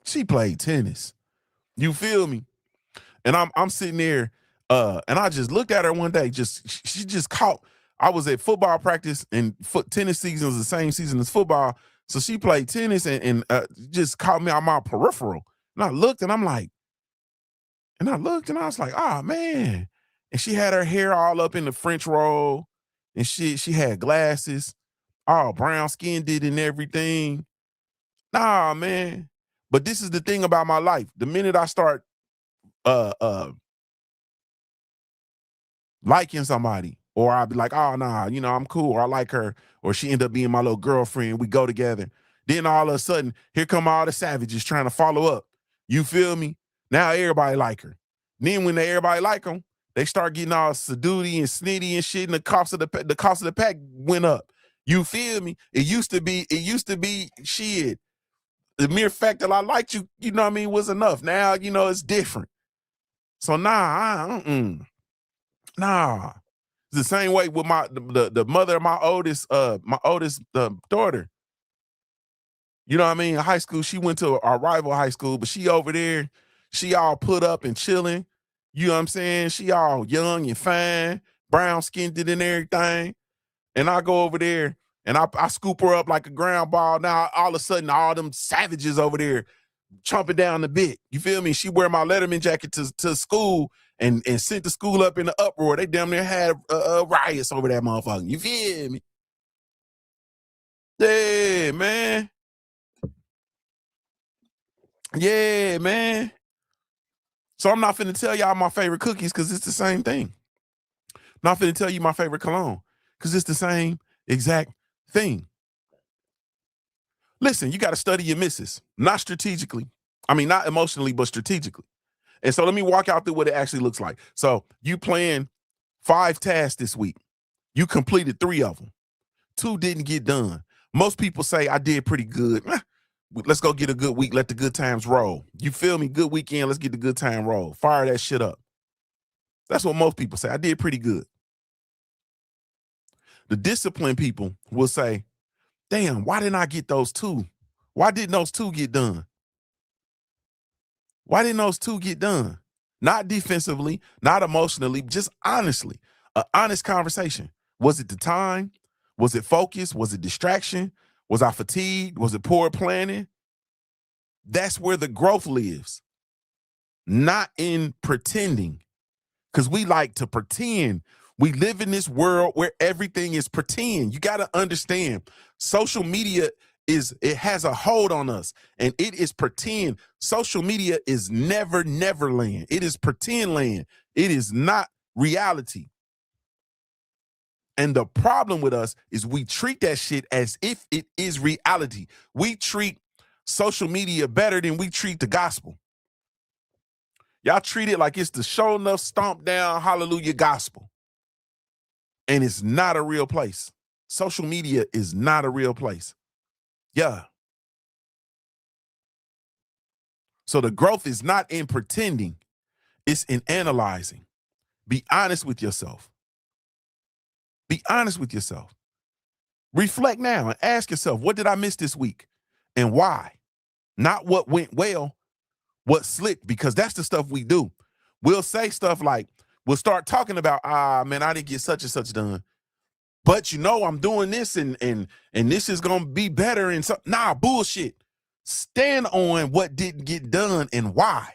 She played tennis. You feel me? And I'm sitting there, and I just looked at her one day. She just caught. I was at football practice, and tennis season was the same season as football. So she played tennis and just caught me on my peripheral. And I looked, and I was like, oh man. And she had her hair all up in the French roll, and she had glasses, all brown skinned and everything. Nah, man. But this is the thing about my life. The minute I start liking somebody, or I'll be like, oh nah, I'm cool, or I like her, or she end up being my little girlfriend, we go together. Then all of a sudden, here come all the savages trying to follow up. You feel me? Now everybody like her. Then when everybody like them, they start getting all sedooty and snitty and shit, and the cost of the pack went up. You feel me? It used to be shit. The mere fact that I liked you, you know what I mean, was enough. Now, it's different. So nah, it's the same way with the mother of my oldest daughter. You know what I mean? In high school, she went to our rival high school, but she over there, she all put up and chilling. You know what I'm saying? She all young and fine, brown skinned and everything. And I go over there and I scoop her up like a ground ball. Now all of a sudden, all them savages over there chomping down the bit. You feel me? She wear my Letterman jacket to school and sent the school up in the uproar. They damn near had riots over that motherfucker. You feel me? Yeah, man. Yeah, man. So I'm not finna tell y'all my favorite cookies because it's the same thing. Not finna tell you my favorite cologne because it's the same exact thing. Listen, you got to study your misses, not strategically. I mean, not emotionally, but strategically. And so let me walk out through what it actually looks like. So you planned 5 tasks this week. You completed 3 of them. 2 didn't get done. Most people say I did pretty good. Let's go get a good week. Let the good times roll. You feel me? Good weekend. Let's get the good time roll. Fire that shit up. That's what most people say. I did pretty good. The disciplined people will say, damn, why didn't I get those 2? Why didn't those 2 get done? Why didn't those 2 get done? Not defensively, not emotionally, just honestly. An honest conversation. Was it the time? Was it focus? Was it distraction? Was I fatigued? Was it poor planning? That's where the growth lives. Not in pretending. Because we like to pretend. We live in this world where everything is pretend. You got to understand, social media has a hold on us, and it is pretend. Social media is never land. It is pretend land. It is not reality. And the problem with us is we treat that shit as if it is reality. We treat social media better than we treat the gospel. Y'all treat it like it's the show enough, stomp down, hallelujah gospel. And it's not a real place. Social media is not a real place. Yeah. So the growth is not in pretending. It's in analyzing. Be honest with yourself. Be honest with yourself. Reflect now and ask yourself, what did I miss this week and why? Not what went well, what slipped, because that's the stuff we do. We'll say stuff like, we'll start talking about, man, I didn't get such and such done. But I'm doing this and this is gonna be better. And so, nah, bullshit. Stand on what didn't get done and why.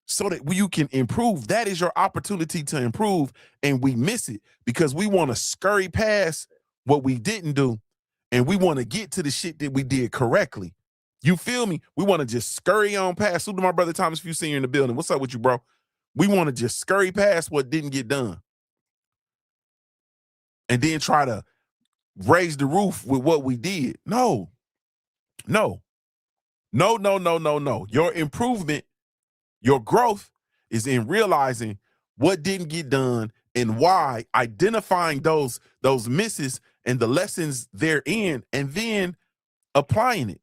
so that you can improve. That is your opportunity to improve, and we miss it because we want to scurry past what we didn't do, and we want to get to the shit that we did correctly. You feel me? We want to just scurry on past. Salute to my brother Thomas Few Sr. in the building. What's up with you, bro? We want to just scurry past what didn't get done and then try to raise the roof with what we did. No. Your improvement, your growth is in realizing what didn't get done and why, identifying those misses and the lessons therein, and then applying it.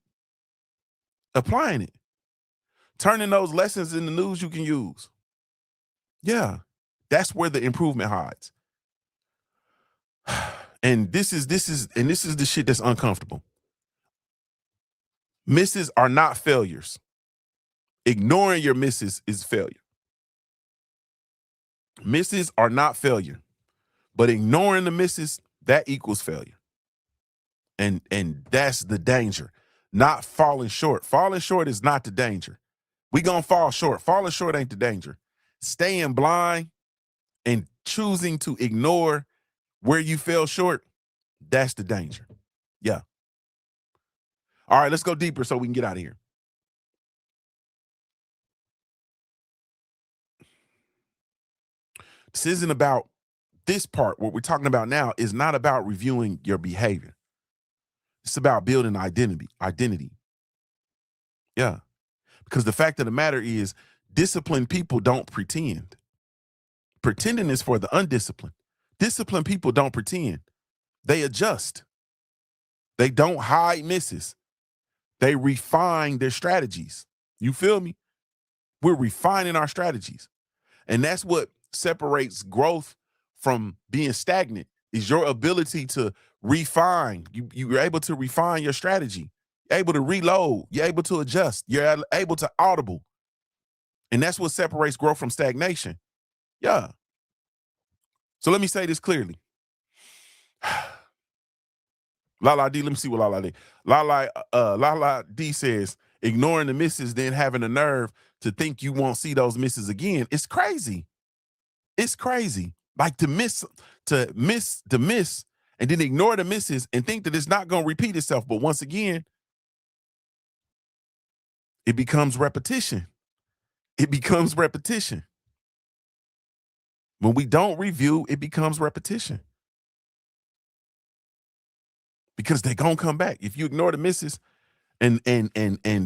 Turning those lessons into news you can use. Yeah, that's where the improvement hides. And this is the shit that's uncomfortable. Misses are not failures. Ignoring your misses is failure. Misses are not failure, but ignoring the misses, that equals failure. And that's the danger. Not falling short. Falling short is not the danger. We gonna fall short. Falling short ain't the danger. Staying blind and choosing to ignore where you fell short, that's the danger. Yeah. All right, let's go deeper so we can get out of here. This isn't about this part. What we're talking about now is not about reviewing your behavior. It's about building identity. Yeah. Because the fact of the matter is, disciplined people don't pretend. Pretending is for the undisciplined. Disciplined people don't pretend. They adjust. They don't hide misses. They refine their strategies. You feel me? We're refining our strategies. And that's what separates growth from being stagnant, is your ability to refine. You're able to refine your strategy. You're able to reload. You're able to adjust. You're able to audible. And that's what separates growth from stagnation. Yeah. So let me say this clearly. Lala D, let me see what Lala D. Lala D says, ignoring the misses, then having the nerve to think you won't see those misses again. It's crazy. It's crazy. Like to miss, and then ignore the misses and think that it's not going to repeat itself. But once again, it becomes repetition. It becomes repetition. When we don't review, it becomes repetition. Because they're gonna come back. If you ignore the misses and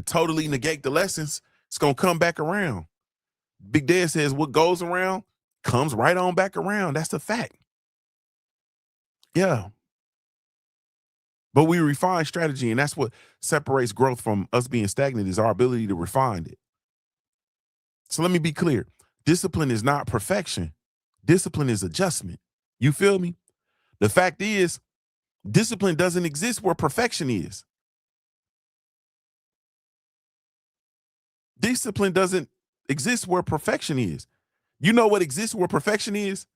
totally negate the lessons, it's gonna come back around. Big Dad says what goes around comes right on back around. That's the fact. Yeah. But we refine strategy, and that's what separates growth from us being stagnant, is our ability to refine it. So let me be clear. Discipline is not perfection. Discipline is adjustment. You feel me? The fact is, discipline doesn't exist where perfection is. Discipline doesn't exist where perfection is. You know what exists where perfection is?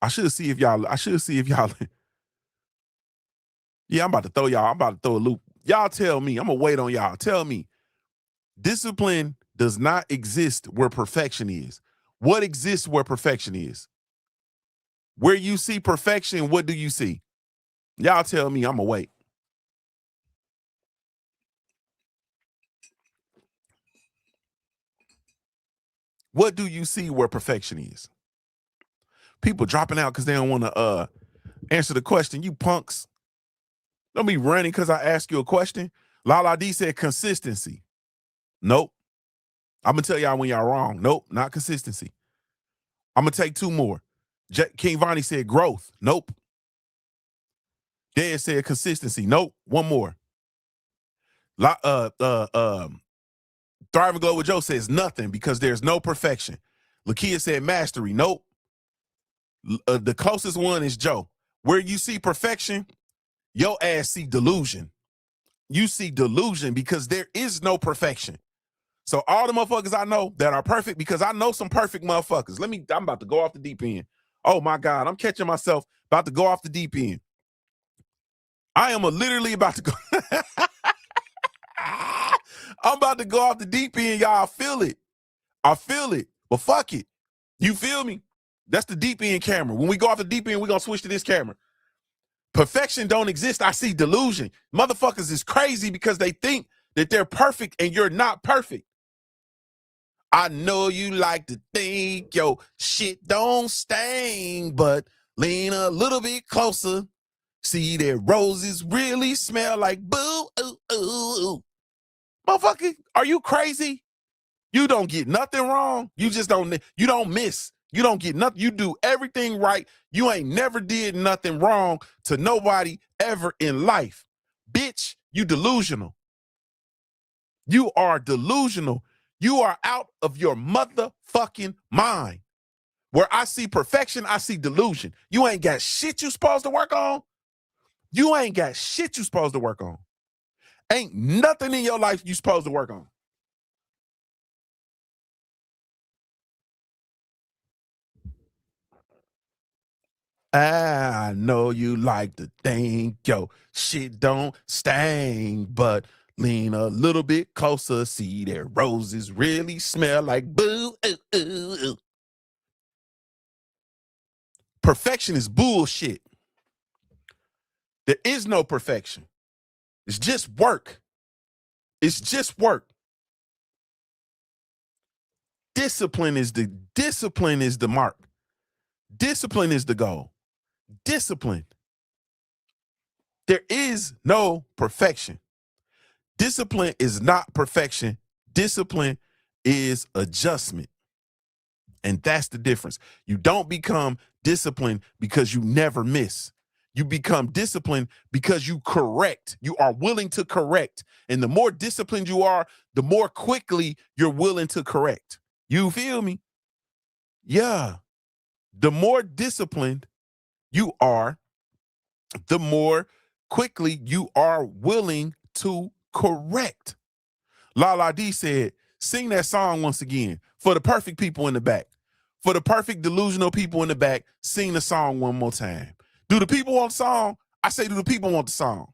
I should see if y'all. Yeah, I'm about to throw a loop. Y'all tell me. I'm gonna wait on y'all. Tell me. Discipline does not exist where perfection is. What exists where perfection is? Where you see perfection, what do you see? Y'all tell me. I'm gonna wait. What do you see where perfection is? People dropping out because they don't want to answer the question. You punks. Don't be running because I ask you a question. Lala D said consistency. Nope. I'm going to tell y'all when y'all wrong. Nope, not consistency. I'm going to take two more. King Vonnie said growth. Nope. Dad said consistency. Nope. One more. Thrive and Glow with Joe says nothing because there's no perfection. Lakia said mastery. Nope. The closest one is Joe. Where you see perfection, your ass see delusion. You see delusion because there is no perfection. So all the motherfuckers I know that are perfect, because I know some perfect motherfuckers. I'm about to go off the deep end. Oh my God, I'm catching myself about to go off the deep end. I am literally about to go. I'm about to go off the deep end, y'all. I feel it. I feel it. But fuck it. You feel me? That's the deep end camera. When we go off the deep end, we're going to switch to this camera. Perfection don't exist. I see delusion. Motherfuckers is crazy because they think that they're perfect and you're not perfect. I know you like to think yo shit don't stain, but lean a little bit closer. See that roses really smell like boo, ooh, ooh, ooh. Motherfucker, are you crazy? You don't get nothing wrong. You don't miss. You don't get nothing. You do everything right. You ain't never did nothing wrong to nobody ever in life. Bitch, you delusional. You are delusional. You are out of your motherfucking mind. Where I see perfection, I see delusion. You ain't got shit you supposed to work on. You ain't got shit you supposed to work on. Ain't nothing in your life you supposed to work on. I know you like to think yo shit don't stain, but lean a little bit closer. See that roses really smell like boo. Ooh, ooh, ooh. Perfection is bullshit. There is no perfection. It's just work. It's just work. Discipline is the mark. Discipline is the goal. Discipline. There is no perfection. Discipline is not perfection. Discipline is adjustment. And that's the difference. You don't become disciplined because you never miss. You become disciplined because you correct. You are willing to correct. And the more disciplined you are, the more quickly you're willing to correct. You feel me? Yeah. The more disciplined you are, the more quickly you are willing to correct. Lala D said, sing that song once again for the perfect people in the back. For the perfect delusional people in the back, sing the song one more time. Do the people want the song? I say, do the people want the song?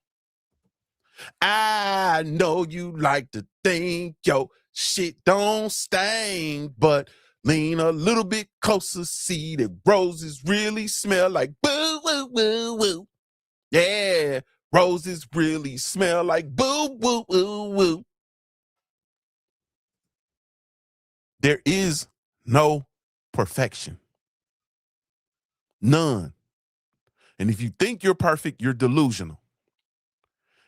I know you like to think yo shit don't stain, but lean a little bit closer. See that roses really smell like boo, woo, woo, woo. Yeah, roses really smell like boo, woo, woo, woo. There is no perfection. None. And if you think you're perfect, you're delusional.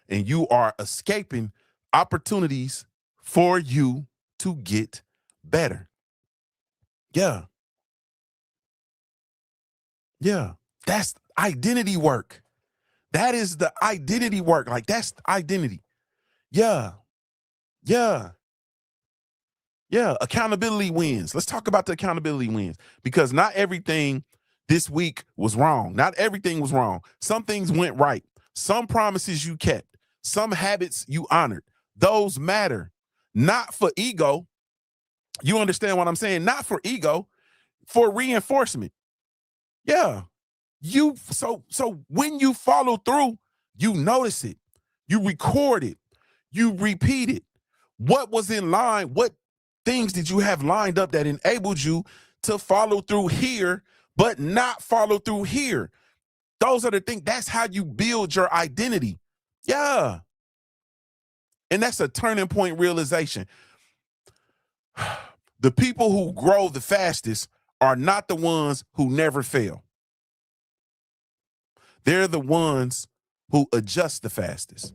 And you are escaping opportunities for you to get better. Yeah. Yeah. That's identity work. That is the identity work. Like, that's identity. Yeah. Yeah. Yeah. Accountability wins. Let's talk about the accountability wins, because not everything this week was wrong. Not everything was wrong. Some things went right. Some promises you kept. Some habits you honored. Those matter. Not for ego. You understand what I'm saying? Not for ego, for reinforcement. Yeah. So when you follow through, you notice it. You record it. You repeat it. What was in line? What things did you have lined up that enabled you to follow through here, but not follow through here? Those are the things. That's how you build your identity. Yeah. And that's a turning point realization. The people who grow the fastest are not the ones who never fail. They're the ones who adjust the fastest.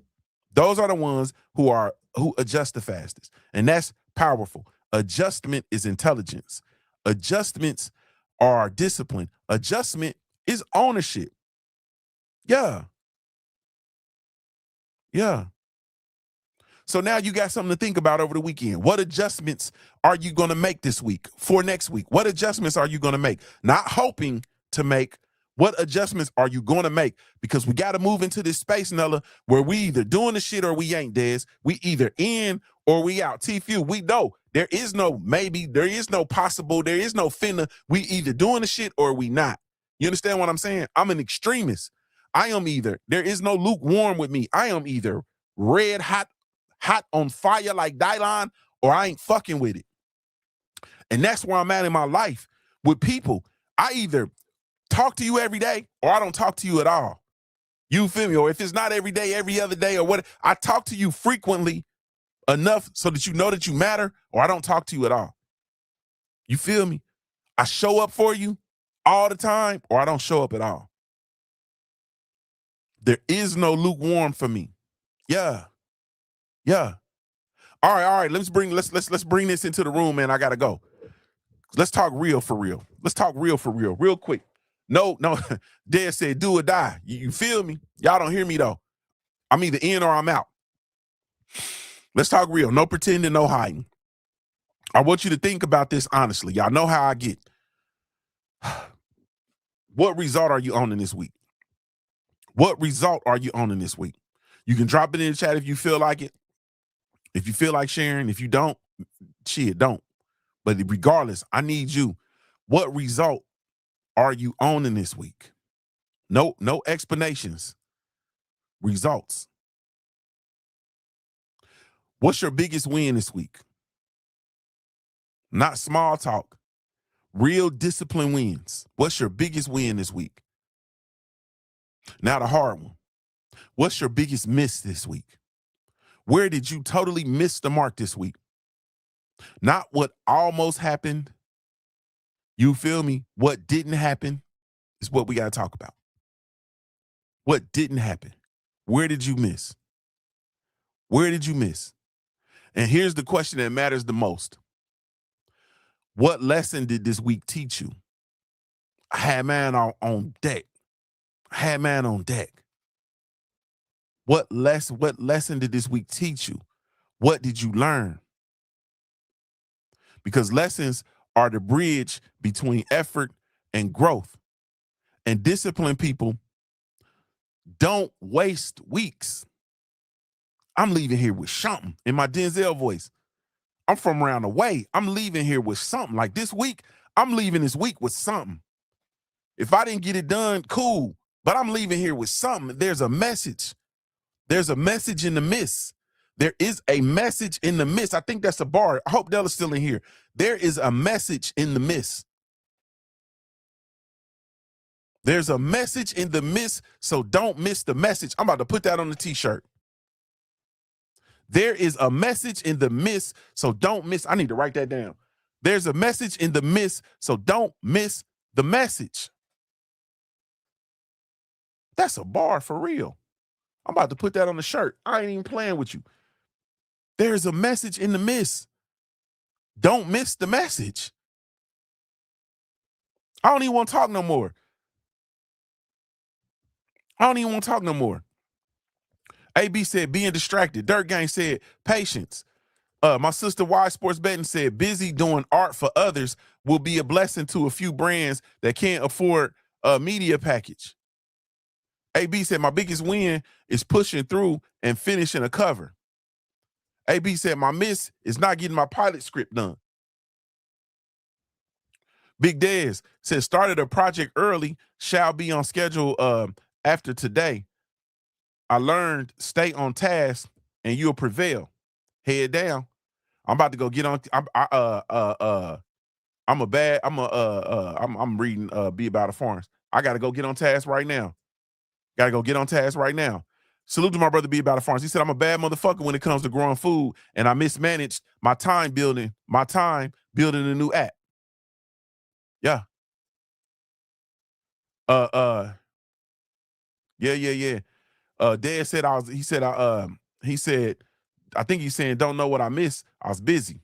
Those are the ones who adjust the fastest. And that's powerful. Adjustment is intelligence. Adjustments are discipline. Adjustment is ownership. Yeah. Yeah. So now you got something to think about over the weekend. What adjustments are you going to make this week for next week? What adjustments are you going to make? Not hoping to make. What adjustments are you going to make? Because we got to move into this space, Nella, where we either doing the shit or we ain't, Des. We either in or we out. T-Few, we know there is no maybe, there is no possible, there is no finna. We either doing the shit or we not. You understand what I'm saying? I'm an extremist. I am either, there is no lukewarm with me. I am either red hot hot on fire like Dylon, or I ain't fucking with it. And that's where I'm at in my life with people. I either talk to you every day or I don't talk to you at all. You feel me? Or if it's not every day, every other day or what, I talk to you frequently enough so that you know that you matter, or I don't talk to you at all. You feel me? I show up for you all the time or I don't show up at all. There is no lukewarm for me. Yeah. Yeah. All right. Let's bring this into the room, man. I gotta go. Let's talk real for real. Let's talk real for real, real quick. No. Dad said do or die. You feel me? Y'all don't hear me though. I'm either in or I'm out. Let's talk real. No pretending, no hiding. I want you to think about this honestly. Y'all know how I get. What result are you owning this week? What result are you owning this week? You can drop it in the chat if you feel like it. If you feel like sharing, if you don't, shit, don't. But regardless, I need you. What result are you owning this week? No explanations. Results. What's your biggest win this week? Not small talk. Real discipline wins. What's your biggest win this week? Now the hard one. What's your biggest miss this week? Where did you totally miss the mark this week? Not what almost happened. You feel me? What didn't happen is what we got to talk about. What didn't happen? Where did you miss? Where did you miss? And here's the question that matters the most. What lesson did this week teach you? I had man on deck. What lesson did this week teach you? What did you learn? Because lessons are the bridge between effort and growth. And disciplined people don't waste weeks. I'm leaving here with something in my Denzel voice. I'm from around the way. I'm leaving here with something. Like this week, I'm leaving this week with something. If I didn't get it done, cool. But I'm leaving here with something. There's a message. There's a message in the miss. There is a message in the miss. I think that's a bar. I hope Della's still in here. There is a message in the miss. There's a message in the miss, so don't miss the message. I'm about to put that on the t-shirt. There is a message in the miss, so don't miss. I need to write that down. There's a message in the miss, so don't miss the message. That's a bar for real. I'm about to put that on the shirt. I ain't even playing with you. There's a message in the miss. Don't miss the message. I don't even want to talk no more. AB said being distracted. Dirt Gang said patience. My sister Y Sports Betting said busy doing art for others will be a blessing to a few brands that can't afford a media package. AB said my biggest win is pushing through and finishing a cover. AB said my miss is not getting my pilot script done. Big Dez said started a project early, shall be on schedule after today. I learned stay on task and you'll prevail. Head down. I'm about to go get on. I'm reading Be About a Farms. I gotta go get on task right now. Salute to my brother Be About a Farms. He said I'm a bad motherfucker when it comes to growing food, and I mismanaged my time building a new app. Yeah. Yeah. Dad said I think he's saying don't know what I missed. I was busy.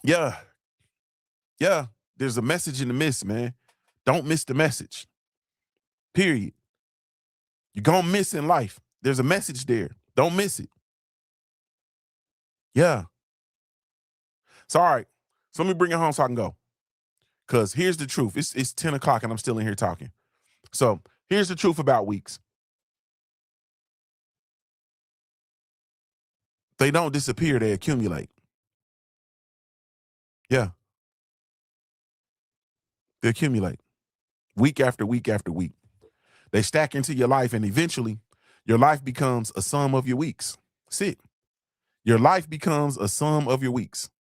Yeah. There's a message in the miss, man. Don't miss the message. Period. You're gonna miss in life. There's a message there. Don't miss it. Yeah. So all right. So let me bring it home so I can go. Because here's the truth. It's 10 o'clock and I'm still in here talking. So here's the truth about weeks. They don't disappear, they accumulate. Yeah. They accumulate. Week after week after week. They stack into your life, and eventually your life becomes a sum of your weeks. That's it. Your life becomes a sum of your weeks.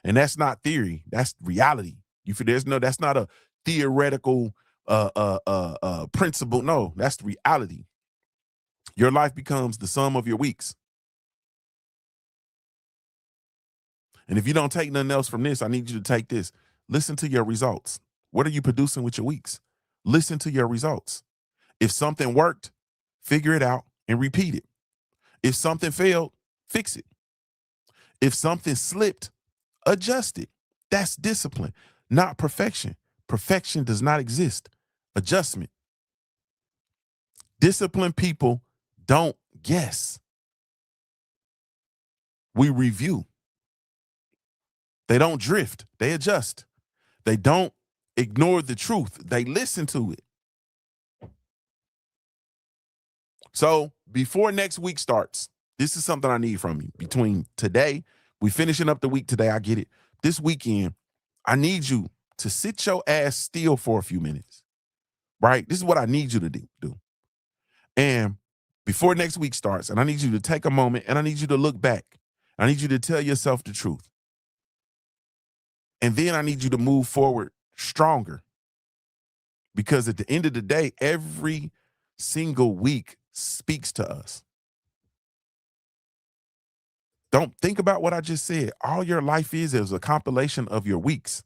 And that's not theory. That's reality. That's not a theoretical principle. No, that's the reality. Your life becomes the sum of your weeks. And if you don't take nothing else from this, I need you to take this. Listen to your results. What are you producing with your weeks? Listen to your results. If something worked, figure it out and repeat it. If something failed, fix it. If something slipped, adjust it. That's discipline, not perfection. Perfection does not exist. Adjustment. Disciplined people don't guess. We review. They don't drift. They adjust. They don't ignore the truth. They listen to it. So before next week starts, this is something I need from you. Between today, we finishing up the week today, I get it. This weekend, I need you to sit your ass still for a few minutes, right? This is what I need you to do. And before next week starts, and I need you to take a moment and I need you to look back. I need you to tell yourself the truth. And then I need you to move forward stronger. Because at the end of the day, every single week speaks to us. Don't think about what I just said. All your life is a compilation of your weeks.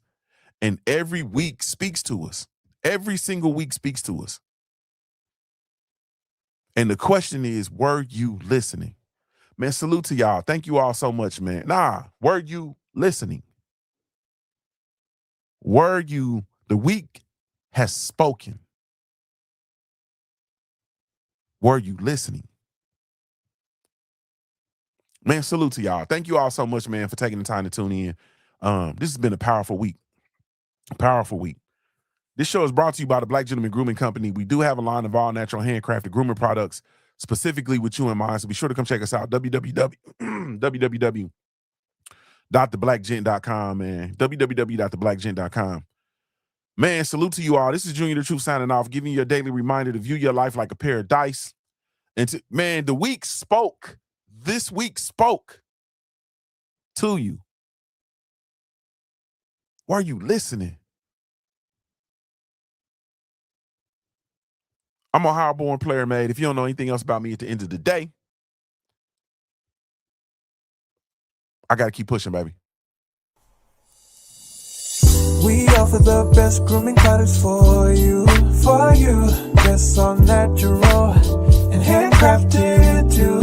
And every week speaks to us. Every single week speaks to us. And the question is, were you listening? Man, salute to y'all. Thank you all so much, man. Were you listening? The week has spoken. Were you listening? Man, salute to y'all. Thank you all so much, man, for taking the time to tune in. This has been a powerful week. A powerful week. This show is brought to you by the Black Gentleman Grooming Company. We do have a line of all natural handcrafted grooming products specifically with you in mind. So be sure to come check us out. www.theblackgent.com, man. www.theblackgent.com. Man, salute to you all. This is Junior the Truth signing off, giving you a daily reminder to view your life like a pair of dice. And man, the week spoke. This week spoke to you. Why are you listening? I'm a hard-born player, man. If you don't know anything else about me at the end of the day, I got to keep pushing, baby. We offer the best grooming products for you. Yes, all natural and handcrafted too.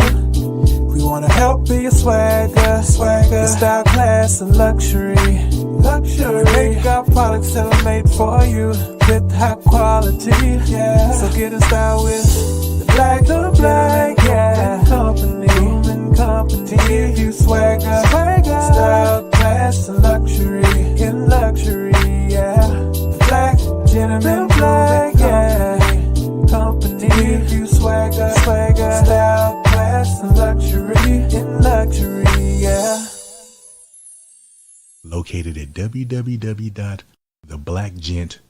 We want to help be your swagger, style, class, and luxury. Make our products tailor-made for you with high quality. Yeah. So get in style with the Black Company. To give you swagger, style, class, and luxury. In luxury, yeah. The Black Gentleman Company. To give you swagger, style, class, and luxury. In luxury, yeah. Located at www.theblackgent.com.